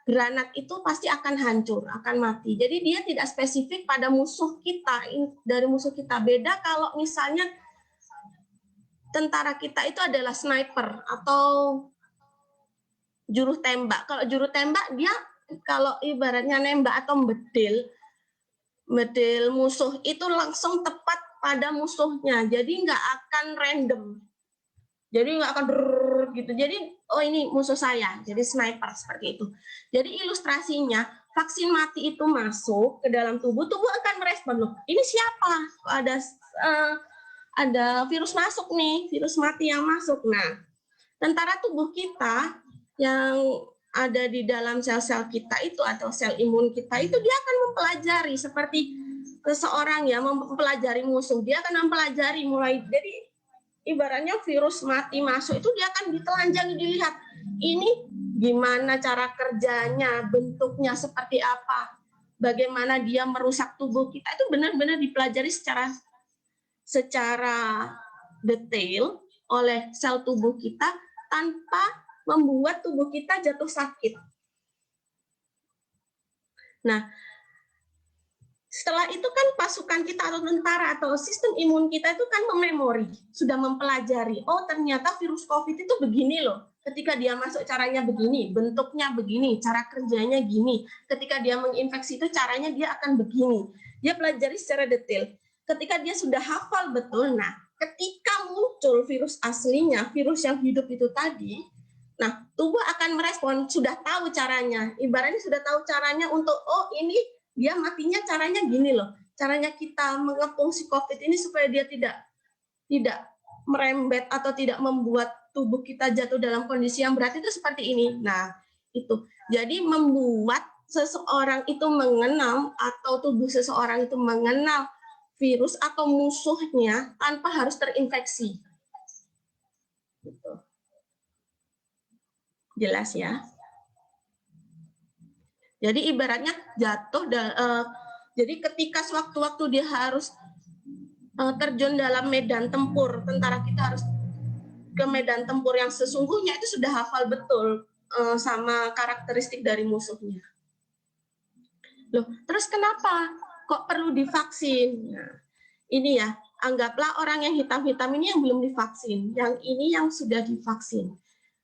Speaker 4: granat itu pasti akan hancur, akan mati. Jadi dia tidak spesifik pada musuh kita, dari musuh kita. Beda kalau misalnya tentara kita itu adalah sniper atau juru tembak. Kalau juru tembak dia kalau ibaratnya nembak atau bedil musuh itu langsung tepat pada musuhnya. Jadi nggak akan random. Jadi nggak akan gitu. Jadi oh ini musuh saya. Jadi sniper seperti itu. Jadi ilustrasinya vaksin mati itu masuk ke dalam tubuh akan merespon loh. Ini siapa? Ada virus masuk nih, virus mati yang masuk. Nah, tentara tubuh kita yang ada di dalam sel-sel kita itu atau sel imun kita itu dia akan mempelajari seperti seseorang ya mempelajari musuh. Dia akan mempelajari mulai dari ibaratnya virus mati masuk itu dia akan ditelanjangi dilihat. Ini gimana cara kerjanya, bentuknya seperti apa, bagaimana dia merusak tubuh kita itu benar-benar dipelajari secara detail oleh sel tubuh kita tanpa membuat tubuh kita jatuh sakit. Nah, setelah itu kan pasukan kita atau tentara atau sistem imun kita itu kan mememori, sudah mempelajari, oh ternyata virus COVID itu begini loh. Ketika dia masuk caranya begini, bentuknya begini, cara kerjanya gini. Ketika dia menginfeksi itu caranya dia akan begini. Dia pelajari secara detail. Ketika dia sudah hafal betul, nah ketika muncul virus aslinya, virus yang hidup itu tadi, nah tubuh akan merespon, sudah tahu caranya. Ibaratnya sudah tahu caranya untuk, oh ini dia matinya caranya gini loh. Caranya kita mengepung si COVID ini supaya dia tidak merembet atau tidak membuat tubuh kita jatuh dalam kondisi yang berat itu seperti ini. Nah, itu. Jadi membuat seseorang itu mengenal atau tubuh seseorang itu mengenal virus atau musuhnya tanpa harus terinfeksi. Gitu. Jelas ya? Jadi ibaratnya jatuh, jadi ketika sewaktu-waktu dia harus terjun dalam medan tempur, tentara kita harus ke medan tempur yang sesungguhnya itu sudah hafal betul sama karakteristik dari musuhnya. Loh, terus kenapa kok perlu divaksin? Nah, ini ya, anggaplah orang yang hitam-hitam ini yang belum divaksin, yang ini yang sudah divaksin.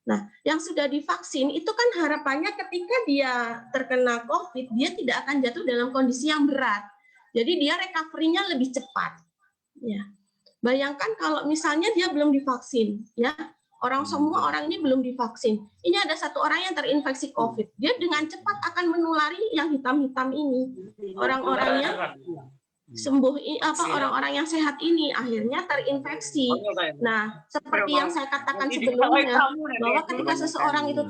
Speaker 4: Nah, yang sudah divaksin itu kan harapannya ketika dia terkena COVID, dia tidak akan jatuh dalam kondisi yang berat. Jadi dia recovery-nya lebih cepat. Ya. Bayangkan kalau misalnya dia belum divaksin, ya semua orang ini belum divaksin. Ini ada satu orang yang terinfeksi COVID, dia dengan cepat akan menulari yang hitam-hitam ini. Orang-orangnya sembuh, orang-orang yang sehat ini akhirnya terinfeksi. Nah, seperti yang saya katakan sebelumnya, bahwa ketika seseorang itu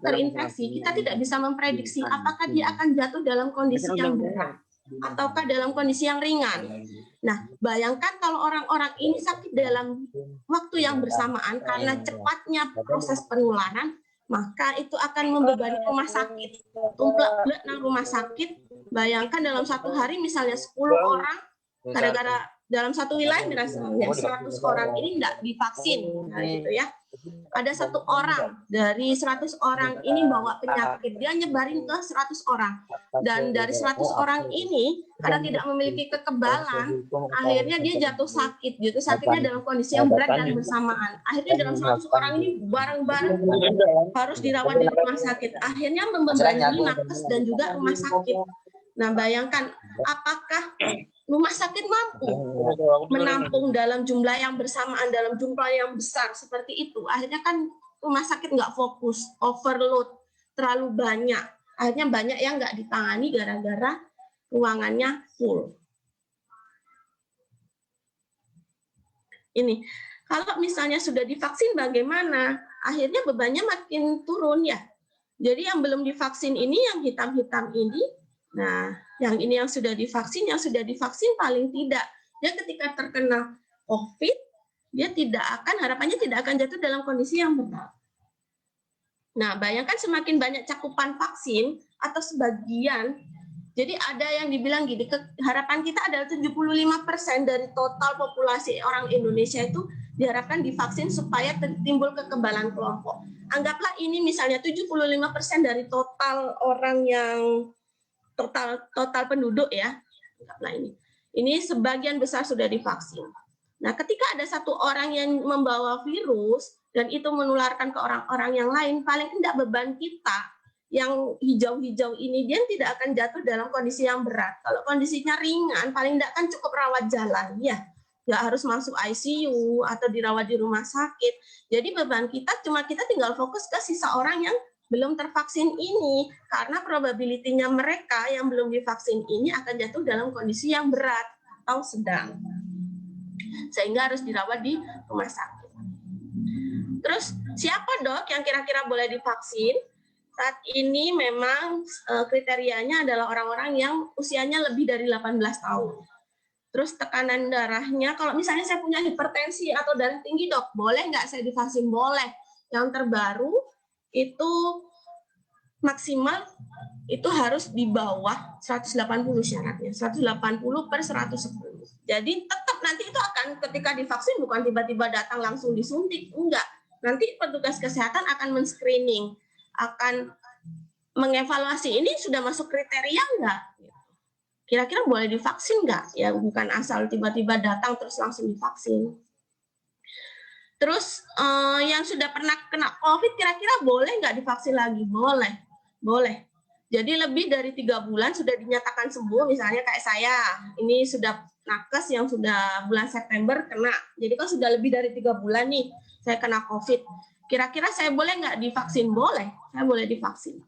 Speaker 4: terinfeksi, kita tidak bisa memprediksi apakah dia akan jatuh dalam kondisi yang berat ataukah dalam kondisi yang ringan. Nah, bayangkan kalau orang-orang ini sakit dalam waktu yang bersamaan karena cepatnya proses penularan, maka itu akan membebani rumah sakit. Tumplek nang rumah sakit, bayangkan dalam satu hari misalnya 10 orang, gara-gara dalam satu wilayah misalnya 100 orang ini tidak divaksin, nah gitu ya. Ada satu orang dari 100 orang ini bawa penyakit, dia nyebarin ke 100 orang. Dan dari 100 orang ini, karena tidak memiliki kekebalan, akhirnya dia jatuh sakit. Jatuh sakitnya dalam kondisi yang berat dan bersamaan. Akhirnya dalam 100 orang ini bareng-bareng harus dirawat di rumah sakit. Akhirnya membebani nakes dan juga rumah sakit. Nah, bayangkan apakah rumah sakit mampu menampung dalam jumlah yang bersamaan, dalam jumlah yang besar seperti itu. Akhirnya kan rumah sakit nggak fokus, overload, terlalu banyak. Akhirnya banyak yang nggak ditangani gara-gara ruangannya full. Ini, kalau misalnya sudah divaksin bagaimana? Akhirnya bebannya makin turun ya. Jadi yang belum divaksin ini, yang hitam-hitam ini, nah, yang ini yang sudah divaksin paling tidak dia ketika terkena COVID dia harapannya tidak akan jatuh dalam kondisi yang berat. Nah, bayangkan semakin banyak cakupan vaksin atau sebagian, jadi ada yang dibilang gini, harapan kita adalah 75% dari total populasi orang Indonesia itu diharapkan divaksin supaya timbul kekebalan kelompok. Anggaplah ini misalnya 75% dari total orang yang total penduduk ya. Anggaplah ini. Ini sebagian besar sudah divaksin. Nah, ketika ada satu orang yang membawa virus dan itu menularkan ke orang-orang yang lain, paling tidak beban kita yang hijau-hijau ini dia tidak akan jatuh dalam kondisi yang berat. Kalau kondisinya ringan, paling tidak kan cukup rawat jalan, ya. Nggak harus masuk ICU atau dirawat di rumah sakit. Jadi beban kita tinggal fokus ke sisa orang yang belum tervaksin ini, karena probability-nya mereka yang belum divaksin ini akan jatuh dalam kondisi yang berat atau sedang. Sehingga harus dirawat di rumah sakit. Terus siapa dok yang kira-kira boleh divaksin? Saat ini memang kriterianya adalah orang-orang yang usianya lebih dari 18 tahun. Terus tekanan darahnya, kalau misalnya saya punya hipertensi atau darah tinggi dok, boleh nggak saya divaksin? Boleh. Yang terbaru itu maksimal itu harus di bawah 180 syaratnya, 180/110. Jadi tetap nanti itu akan ketika divaksin bukan tiba-tiba datang langsung disuntik, enggak. Nanti petugas kesehatan akan men-screening, akan mengevaluasi ini sudah masuk kriteria enggak? Kira-kira boleh divaksin enggak? Ya bukan asal tiba-tiba datang terus langsung divaksin. Terus yang sudah pernah kena COVID kira-kira boleh nggak divaksin lagi? Boleh, boleh. Jadi lebih dari 3 bulan sudah dinyatakan sembuh, misalnya kayak saya, ini sudah nakes yang sudah bulan September kena. Jadi kan sudah lebih dari 3 bulan nih saya kena COVID. Kira-kira saya boleh nggak divaksin? Boleh, saya boleh divaksin.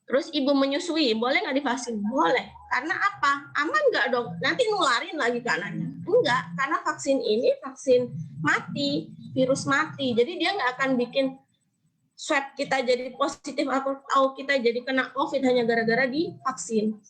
Speaker 4: Terus ibu menyusui, boleh nggak divaksin? Boleh. Karena apa? Aman nggak dok? Nanti nularin lagi ke anaknya? Enggak, karena vaksin ini vaksin mati, virus mati. Jadi dia nggak akan bikin swab kita jadi positif atau kita jadi kena COVID hanya gara-gara divaksin.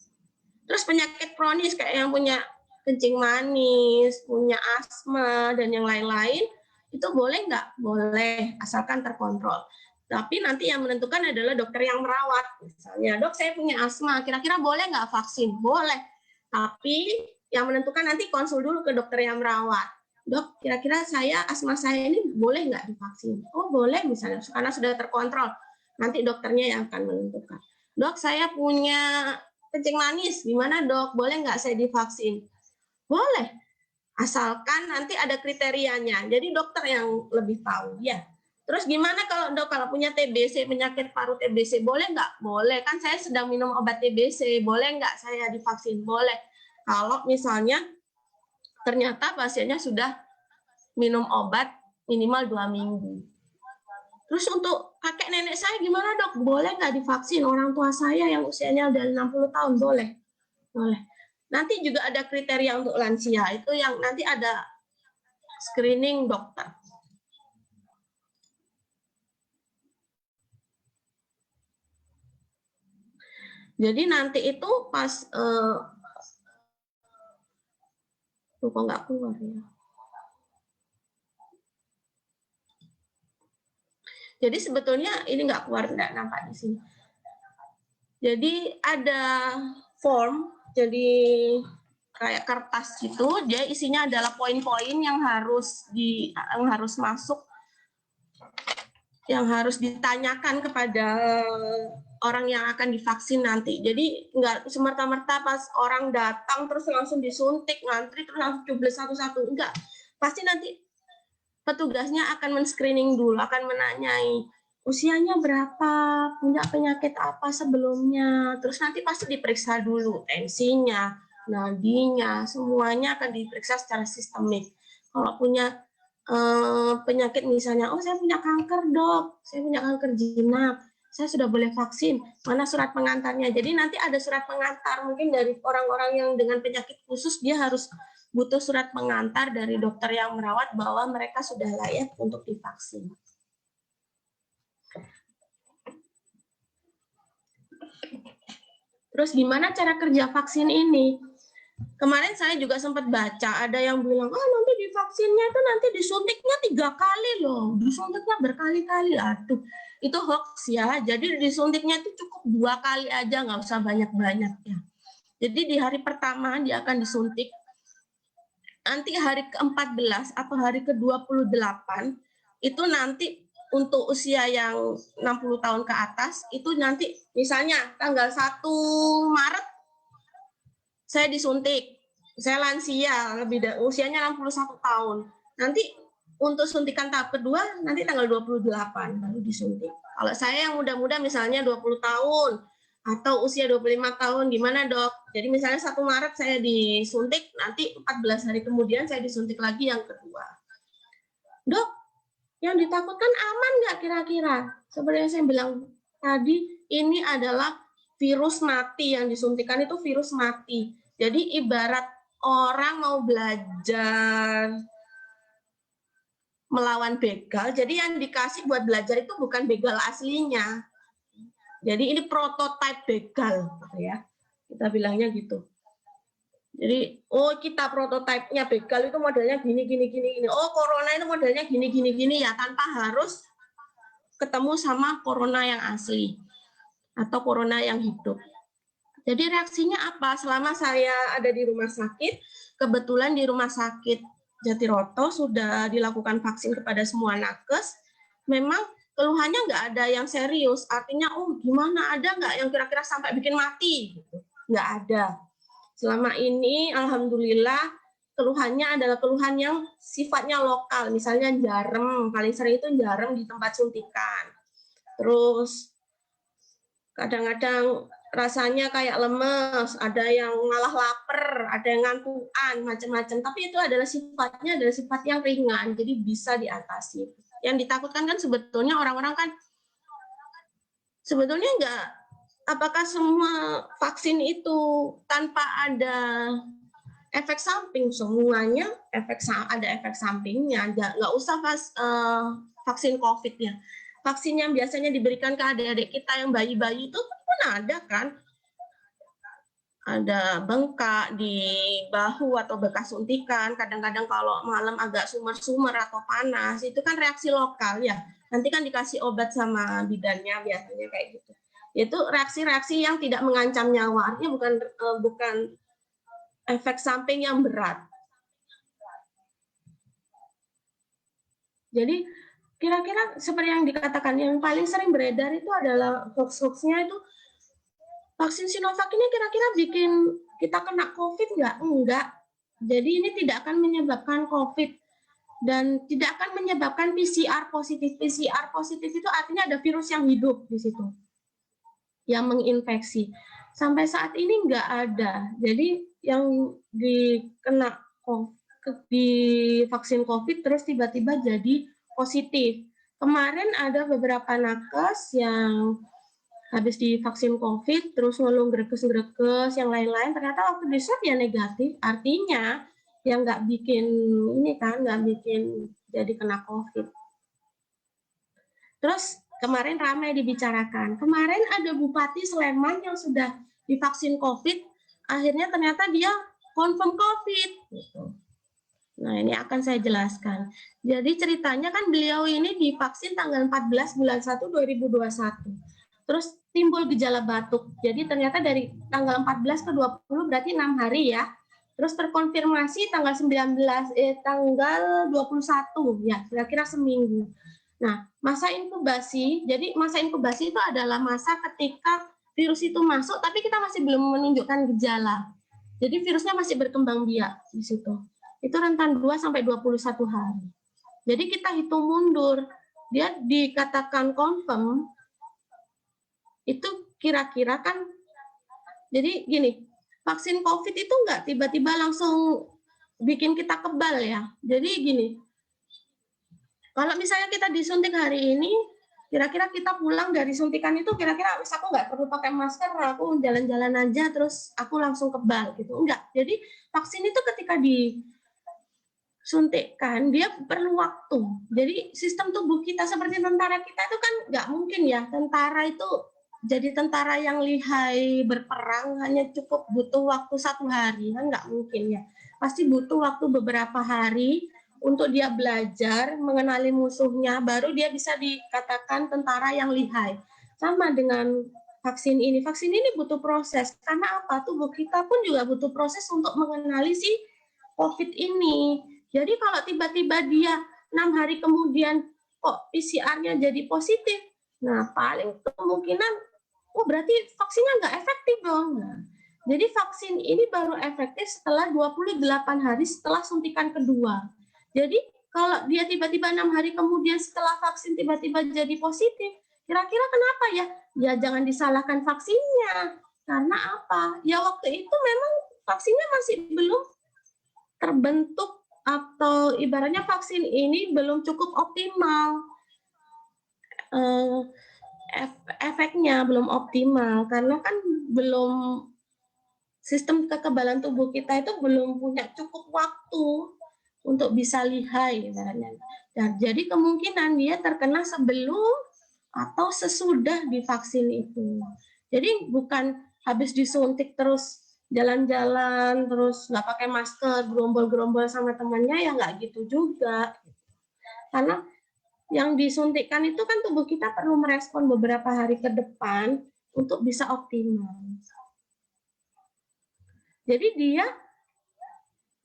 Speaker 4: Terus penyakit kronis kayak yang punya kencing manis, punya asma, dan yang lain-lain, itu boleh nggak? Boleh, asalkan terkontrol. Tapi nanti yang menentukan adalah dokter yang merawat. Misalnya, dok saya punya asma, kira-kira boleh nggak vaksin? Boleh. Tapi yang menentukan nanti konsul dulu ke dokter yang merawat. Dok, kira-kira asma saya ini boleh nggak divaksin? Oh boleh misalnya, karena sudah terkontrol. Nanti dokternya yang akan menentukan. Dok, saya punya kencing manis, gimana dok? Boleh nggak saya divaksin? Boleh, asalkan nanti ada kriterianya. Jadi dokter yang lebih tahu ya. Terus gimana kalau dok kalau punya TBC, penyakit paru TBC, boleh nggak? Boleh, kan saya sedang minum obat TBC, boleh nggak saya divaksin? Boleh. Kalau misalnya ternyata pasiennya sudah minum obat minimal 2 minggu. Terus untuk kakek nenek saya gimana dok? Boleh nggak divaksin? Orang tua saya yang usianya udah 60 tahun, boleh? Boleh. Nanti juga ada kriteria untuk lansia, itu yang nanti ada screening dokter. Jadi nanti itu pas kok nggak keluar ya. Jadi sebetulnya ini nggak keluar, nggak nampak di sini. Jadi ada form, jadi kayak kertas gitu, dia isinya adalah poin-poin yang harus masuk, yang harus ditanyakan kepada orang yang akan divaksin nanti. Jadi nggak semerta-merta pas orang datang terus langsung disuntik, ngantri terus langsung coblos satu-satu, enggak. Pasti nanti petugasnya akan men-screening dulu, akan menanyai usianya berapa, punya penyakit apa sebelumnya, terus nanti pasti diperiksa dulu tensinya, nadinya, semuanya akan diperiksa secara sistemik. Kalau punya penyakit misalnya, oh saya punya kanker dok, saya punya kanker jinak, saya sudah boleh vaksin, mana surat pengantarnya? Jadi nanti ada surat pengantar, mungkin dari orang-orang yang dengan penyakit khusus, dia harus butuh surat pengantar dari dokter yang merawat bahwa mereka sudah layak untuk divaksin. Terus gimana cara kerja vaksin ini? Kemarin saya juga sempat baca, ada yang bilang, nanti di vaksinnya itu nanti disuntiknya 3 kali loh, disuntiknya berkali-kali. Aduh, itu hoax ya. Jadi disuntiknya itu cukup 2 kali aja, nggak usah banyak-banyak ya. Jadi di hari pertama dia akan disuntik, nanti hari ke-14 atau hari ke-28 itu nanti untuk usia yang 60 tahun ke atas itu nanti misalnya tanggal 1 Maret saya disuntik, saya lansia usianya 61 tahun. Nanti untuk suntikan tahap kedua nanti tanggal 28 baru disuntik. Kalau saya yang muda-muda misalnya 20 tahun atau usia 25 tahun, gimana dok? Jadi misalnya 1 Maret saya disuntik, nanti 14 hari kemudian saya disuntik lagi yang kedua. Dok, yang ditakutkan aman nggak kira-kira? Seperti yang saya bilang tadi, ini adalah virus mati, yang disuntikan itu virus mati. Jadi ibarat orang mau belajar melawan begal, jadi yang dikasih buat belajar itu bukan begal aslinya. Jadi ini prototipe begal, ya. Kita bilangnya gitu. Jadi, oh kita prototipenya begal itu modelnya gini. Oh corona itu modelnya gini ya, tanpa harus ketemu sama corona yang asli atau corona yang hidup. Jadi reaksinya apa? Selama saya ada di rumah sakit, kebetulan di rumah sakit Jatiroto sudah dilakukan vaksin kepada semua nakes, memang keluhannya nggak ada yang serius, artinya oh gimana, ada nggak yang kira-kira sampai bikin mati? Nggak ada. Selama ini alhamdulillah keluhannya adalah keluhan yang sifatnya lokal, misalnya jarem, paling sering itu jarem di tempat suntikan. Terus kadang-kadang rasanya kayak lemes, ada yang malah lapar, ada yang ngantukan, macam-macam. Tapi itu adalah sifat yang ringan, jadi bisa diatasi. Yang ditakutkan kan sebetulnya orang-orang kan sebetulnya enggak, apakah semua vaksin itu tanpa ada efek samping? Semuanya ada efek sampingnya, nggak usah vaksin COVID ya. Vaksin yang biasanya diberikan ke adik-adik kita yang bayi-bayi itu pun ada kan, ada bengkak di bahu atau bekas suntikan, kadang-kadang kalau malam agak sumer-sumer atau panas, itu kan reaksi lokal ya. Nanti kan dikasih obat sama bidannya biasanya kayak gitu. Itu reaksi-reaksi yang tidak mengancam nyawa, artinya bukan efek samping yang berat. Jadi kira-kira seperti yang dikatakan, yang paling sering beredar itu adalah hoax-hoaxnya itu vaksin Sinovac ini kira-kira bikin kita kena COVID nggak? Enggak. Jadi ini tidak akan menyebabkan COVID dan tidak akan menyebabkan PCR positif. PCR positif itu artinya ada virus yang hidup di situ, yang menginfeksi. Sampai saat ini nggak ada. Jadi yang dikena di vaksin COVID terus tiba-tiba jadi positif. Kemarin ada beberapa nakes yang habis divaksin COVID, terus ngeluh greges-greges, yang lain-lain, ternyata waktu di swab ya negatif, artinya yang nggak bikin jadi kena COVID. Terus kemarin ramai dibicarakan, kemarin ada Bupati Sleman yang sudah divaksin COVID, akhirnya ternyata dia confirm COVID. Nah ini akan saya jelaskan. Jadi ceritanya kan beliau ini divaksin tanggal 14 bulan 1 2021. Terus timbul gejala batuk. Jadi ternyata dari tanggal 14 ke 20 berarti 6 hari ya. Terus terkonfirmasi tanggal 21 ya, kira-kira seminggu. Nah, masa inkubasi, jadi masa inkubasi itu adalah masa ketika virus itu masuk tapi kita masih belum menunjukkan gejala. Jadi virusnya masih berkembang biak di situ. Itu rentan 2 sampai 21 hari. Jadi kita hitung mundur. Dia dikatakan confirm itu kira-kira kan, jadi gini, vaksin COVID itu enggak tiba-tiba langsung bikin kita kebal ya. Jadi gini, kalau misalnya kita disuntik hari ini, kira-kira kita pulang dari suntikan itu kira-kira aku nggak perlu pakai masker, aku jalan-jalan aja terus aku langsung kebal gitu. Enggak. Jadi vaksin itu ketika disuntikkan dia perlu waktu. Jadi sistem tubuh kita seperti tentara kita itu kan nggak mungkin ya, tentara itu jadi tentara yang lihai berperang hanya cukup butuh waktu 1 hari, kan nggak mungkin ya. pasti butuh waktu beberapa hari untuk dia belajar mengenali musuhnya, baru dia bisa dikatakan tentara yang lihai. Sama dengan vaksin ini. Vaksin ini butuh proses. Karena apa? Tubuh kita pun juga butuh proses untuk mengenali si COVID ini. Jadi kalau tiba-tiba dia 6 hari kemudian kok PCR-nya jadi positif, nah paling kemungkinan, oh berarti vaksinnya nggak efektif dong. Nah, jadi vaksin ini baru efektif setelah 28 hari setelah suntikan kedua. Jadi kalau dia tiba-tiba 6 hari kemudian setelah vaksin tiba-tiba jadi positif, kira-kira kenapa ya? Ya jangan disalahkan vaksinnya. Karena apa? Ya waktu itu memang vaksinnya masih belum terbentuk atau ibaratnya vaksin ini belum cukup optimal. Efeknya belum optimal karena kan belum, sistem kekebalan tubuh kita itu belum punya cukup waktu untuk bisa lihai ibaratnya. Nah, jadi kemungkinan dia terkena sebelum atau sesudah divaksin itu. Jadi bukan habis disuntik terus jalan-jalan terus nggak pakai masker, gerombol-gerombol sama temannya, ya nggak gitu juga. Karena yang disuntikkan itu kan tubuh kita perlu merespon beberapa hari ke depan untuk bisa optimal. Jadi dia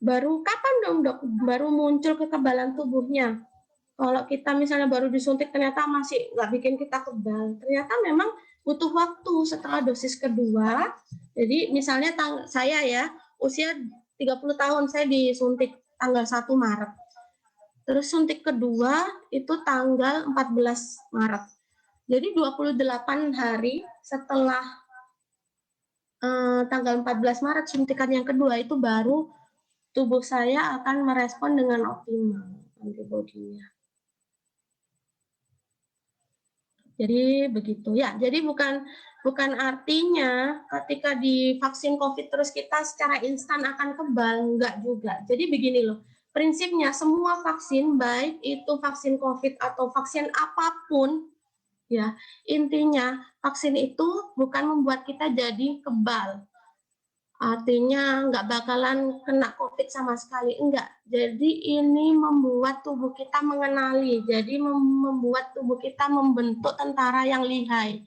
Speaker 4: baru kapan dong dok baru muncul kekebalan tubuhnya? Kalau kita misalnya baru disuntik ternyata masih nggak bikin kita kebal, ternyata memang butuh waktu setelah dosis kedua. Jadi misalnya saya ya usia 30 tahun saya disuntik tanggal 1 Maret. Terus suntik kedua itu tanggal 14 Maret. Jadi 28 hari setelah tanggal 14 Maret suntikan yang kedua itu baru tubuh saya akan merespon dengan optimal antibodinya. Jadi begitu ya. Jadi bukan artinya ketika divaksin COVID terus kita secara instan akan kebal, enggak juga. Jadi begini loh, prinsipnya semua vaksin baik itu vaksin COVID atau vaksin apapun ya, intinya vaksin itu bukan membuat kita jadi kebal. Artinya nggak bakalan kena COVID sama sekali, enggak. Jadi ini membuat tubuh kita mengenali, jadi membuat tubuh kita membentuk tentara yang lihai.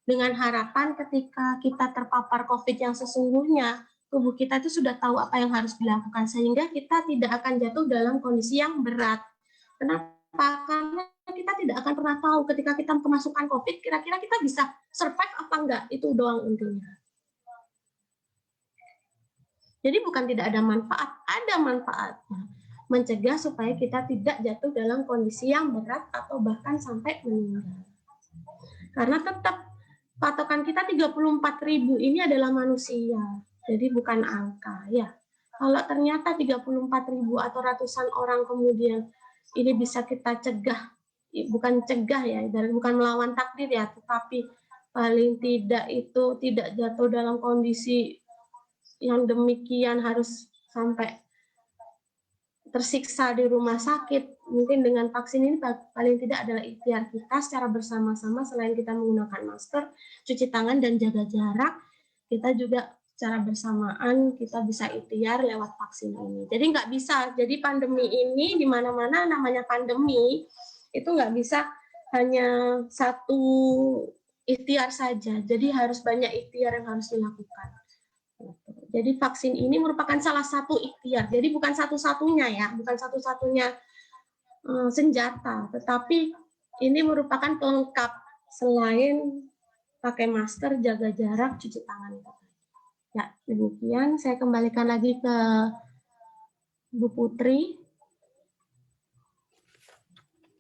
Speaker 4: Dengan harapan ketika kita terpapar COVID yang sesungguhnya, tubuh kita itu sudah tahu apa yang harus dilakukan, sehingga kita tidak akan jatuh dalam kondisi yang berat. Kenapa? Karena kita tidak akan pernah tahu ketika kita kemasukan COVID, kira-kira kita bisa survive apa enggak, itu doang intinya. Jadi bukan tidak ada manfaat, ada manfaatnya. Mencegah supaya kita tidak jatuh dalam kondisi yang berat atau bahkan sampai meninggal. Karena tetap patokan kita 34.000 ini adalah manusia, jadi bukan angka ya. Kalau ternyata 34.000 atau ratusan orang kemudian ini bisa kita cegah, bukan cegah ya, bukan melawan takdir ya, tetapi paling tidak itu tidak jatuh dalam kondisi yang demikian harus sampai tersiksa di rumah sakit. Mungkin dengan vaksin ini paling tidak adalah ikhtiar kita secara bersama-sama, selain kita menggunakan masker, cuci tangan, dan jaga jarak, kita juga secara bersamaan kita bisa ikhtiar lewat vaksin ini. Jadi nggak bisa, jadi pandemi ini di mana-mana namanya pandemi, itu nggak bisa hanya satu ikhtiar saja, jadi harus banyak ikhtiar yang harus dilakukan. Jadi vaksin ini merupakan salah satu ikhtiar. Jadi bukan satu-satunya ya, bukan satu-satunya senjata, tetapi ini merupakan pelengkap selain pakai masker, jaga jarak, cuci tangan. Ya, demikian. Saya kembalikan lagi ke Bu Putri.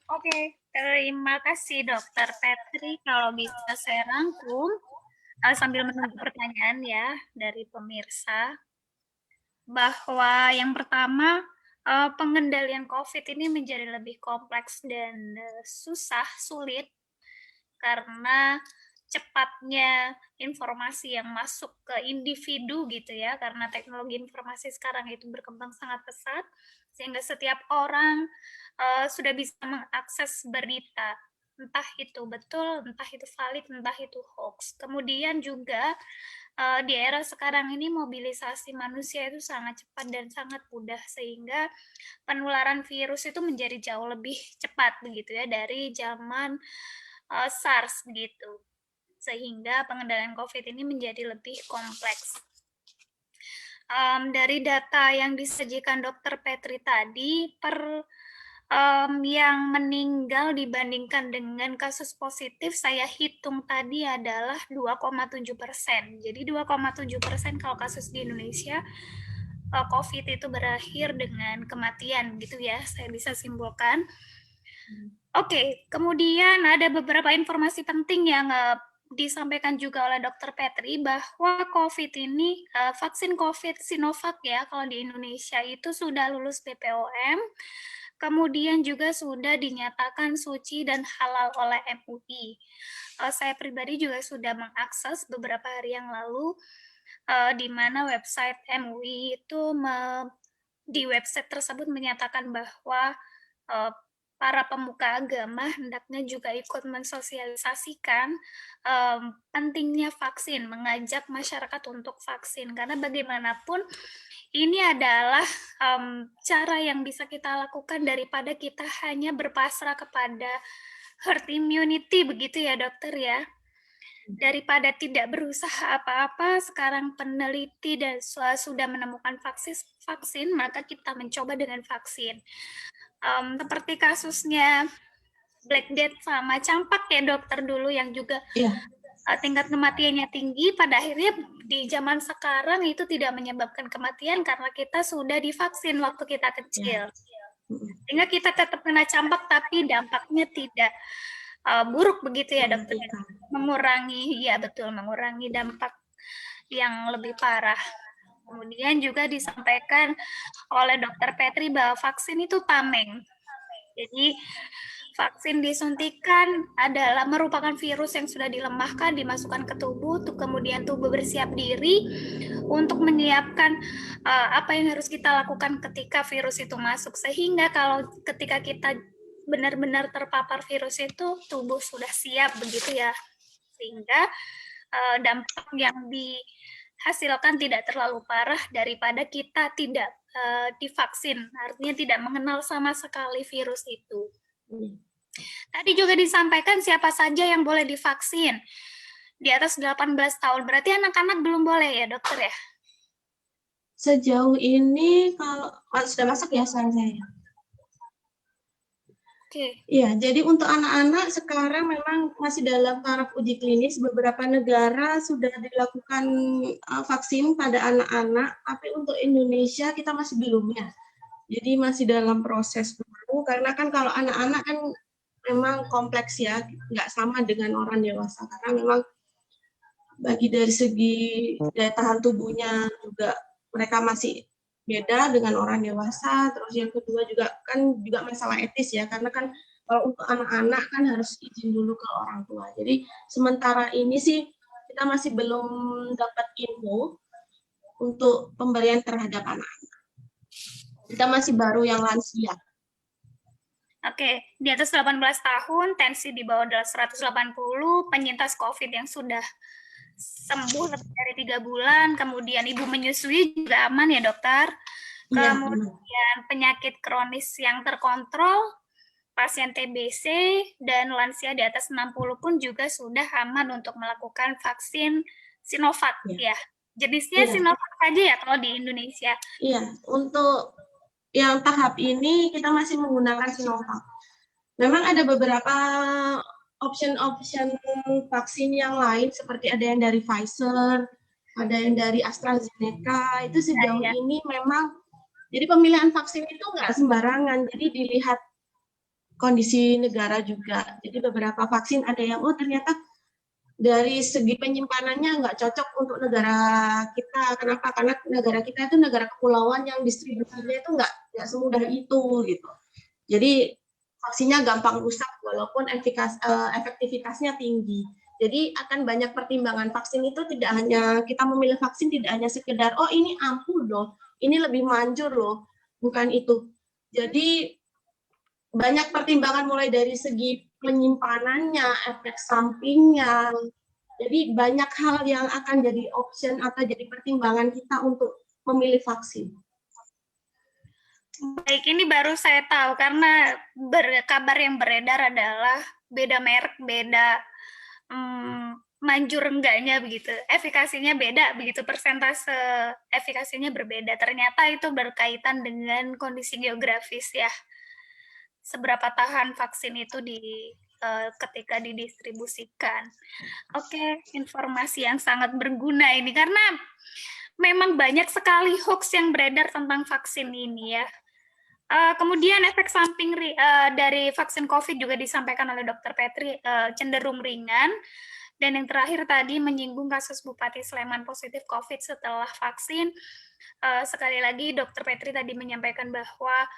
Speaker 1: Oke, terima kasih Dokter Petri. Kalau bisa saya rangkum, sambil menunggu pertanyaan ya dari pemirsa, bahwa yang pertama, pengendalian COVID ini menjadi lebih kompleks dan sulit karena cepatnya informasi yang masuk ke individu gitu ya, karena teknologi informasi sekarang itu berkembang sangat pesat, sehingga setiap orang sudah bisa mengakses berita, entah itu betul, entah itu valid, entah itu hoax. Kemudian juga di era sekarang ini mobilisasi manusia itu sangat cepat dan sangat mudah, sehingga penularan virus itu menjadi jauh lebih cepat begitu ya dari zaman SARS begitu. Sehingga pengendalian COVID ini menjadi lebih kompleks. Dari data yang disajikan Dr. Petri tadi, yang meninggal dibandingkan dengan kasus positif saya hitung tadi adalah 2,7%. Jadi 2,7% kalau kasus di Indonesia COVID itu berakhir dengan kematian gitu ya, saya bisa simpulkan. Oke, kemudian ada beberapa informasi penting yang disampaikan juga oleh Dr. Petri bahwa COVID ini, vaksin COVID Sinovac ya, kalau di Indonesia itu sudah lulus BPOM, kemudian juga sudah dinyatakan suci dan halal oleh MUI. Saya pribadi juga sudah mengakses beberapa hari yang lalu, di mana website MUI itu di website tersebut menyatakan bahwa para pemuka agama hendaknya juga ikut mensosialisasikan pentingnya vaksin, mengajak masyarakat untuk vaksin, karena bagaimanapun ini adalah cara yang bisa kita lakukan daripada kita hanya berpasrah kepada herd immunity, begitu ya dokter ya. Daripada tidak berusaha apa-apa, sekarang peneliti dan sudah menemukan vaksin, maka kita mencoba dengan vaksin. Seperti kasusnya Black Death sama campak ya dokter dulu yang juga tingkat kematiannya tinggi, pada akhirnya di zaman sekarang itu tidak menyebabkan kematian karena kita sudah divaksin waktu kita kecil. Sehingga kita tetap kena campak tapi dampaknya tidak buruk begitu ya dokter. Mengurangi dampak yang lebih parah. Kemudian juga disampaikan oleh Dr. Petri bahwa vaksin itu tameng. Jadi vaksin disuntikan adalah merupakan virus yang sudah dilemahkan, dimasukkan ke tubuh, kemudian tubuh bersiap diri untuk menyiapkan apa yang harus kita lakukan ketika virus itu masuk. Sehingga kalau ketika kita benar-benar terpapar virus itu, tubuh sudah siap begitu ya. Sehingga dampak yang dihasilkan tidak terlalu parah daripada kita tidak divaksin, artinya tidak mengenal sama sekali virus itu. Tadi juga disampaikan siapa saja yang boleh divaksin di atas 18 tahun, berarti anak-anak belum boleh ya dokter ya?
Speaker 4: Sejauh ini kalau sudah masuk ya saya.
Speaker 1: Oke.
Speaker 4: Iya, jadi untuk anak-anak sekarang memang masih dalam taraf uji klinis. Beberapa negara sudah dilakukan vaksin pada anak-anak, tapi untuk Indonesia kita masih belum ya. Jadi masih dalam proses dulu, karena kan kalau anak-anak kan memang kompleks ya, nggak sama dengan orang dewasa, karena memang bagi dari segi daya tahan tubuhnya juga mereka masih beda dengan orang dewasa. Terus yang kedua juga masalah etis ya, karena kan kalau untuk anak-anak kan harus izin dulu ke orang tua. Jadi sementara ini sih kita masih belum dapat info untuk pemberian terhadap anak-anak. Kita masih baru yang lansia.
Speaker 1: Oke, di atas 18 tahun, tensi di bawah 180, penyintas COVID yang sudah sembuh lebih dari 3 bulan, kemudian ibu menyusui juga aman ya dokter. Kemudian penyakit kronis yang terkontrol, pasien TBC, dan lansia di atas 60 pun juga sudah aman untuk melakukan vaksin Sinovac ya. Jenisnya Sinovac saja ya kalau di Indonesia?
Speaker 4: Iya, untuk yang tahap ini kita masih menggunakan Sinovac. Memang ada beberapa option vaksin yang lain, seperti ada yang dari Pfizer, ada yang dari AstraZeneca. Itu sejauh ini memang, jadi pemilihan vaksin itu nggak sembarangan, jadi dilihat kondisi negara juga. Jadi beberapa vaksin ada yang ternyata dari segi penyimpanannya nggak cocok untuk negara kita. Kenapa? Karena negara kita itu negara kepulauan yang distribusinya itu nggak semudah itu gitu. Jadi vaksinnya gampang rusak walaupun efektivitasnya tinggi. Jadi akan banyak pertimbangan. Vaksin itu tidak hanya, kita memilih vaksin tidak hanya sekedar ini ampuh loh, ini lebih manjur loh, bukan itu. Jadi banyak pertimbangan mulai dari segi penyimpanannya, efek sampingnya, Jadi banyak hal yang akan jadi option atau jadi pertimbangan kita untuk memilih vaksin.
Speaker 1: Baik, ini baru saya tahu karena kabar yang beredar adalah beda merek, beda manjur enggaknya begitu, efikasinya beda begitu, persentase efikasinya berbeda. Ternyata itu berkaitan dengan kondisi geografis ya. Seberapa tahan vaksin itu ketika didistribusikan. Oke, informasi yang sangat berguna ini karena memang banyak sekali hoax yang beredar tentang vaksin ini ya. Kemudian efek samping dari vaksin COVID juga disampaikan oleh Dr. Petri cenderung ringan. Dan yang terakhir tadi menyinggung kasus Bupati Sleman positif COVID setelah vaksin. Sekali lagi Dr. Petri tadi menyampaikan bahwa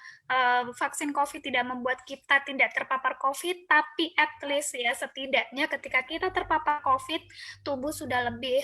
Speaker 1: vaksin COVID tidak membuat kita tidak terpapar COVID, tapi at least ya setidaknya ketika kita terpapar COVID, tubuh sudah lebih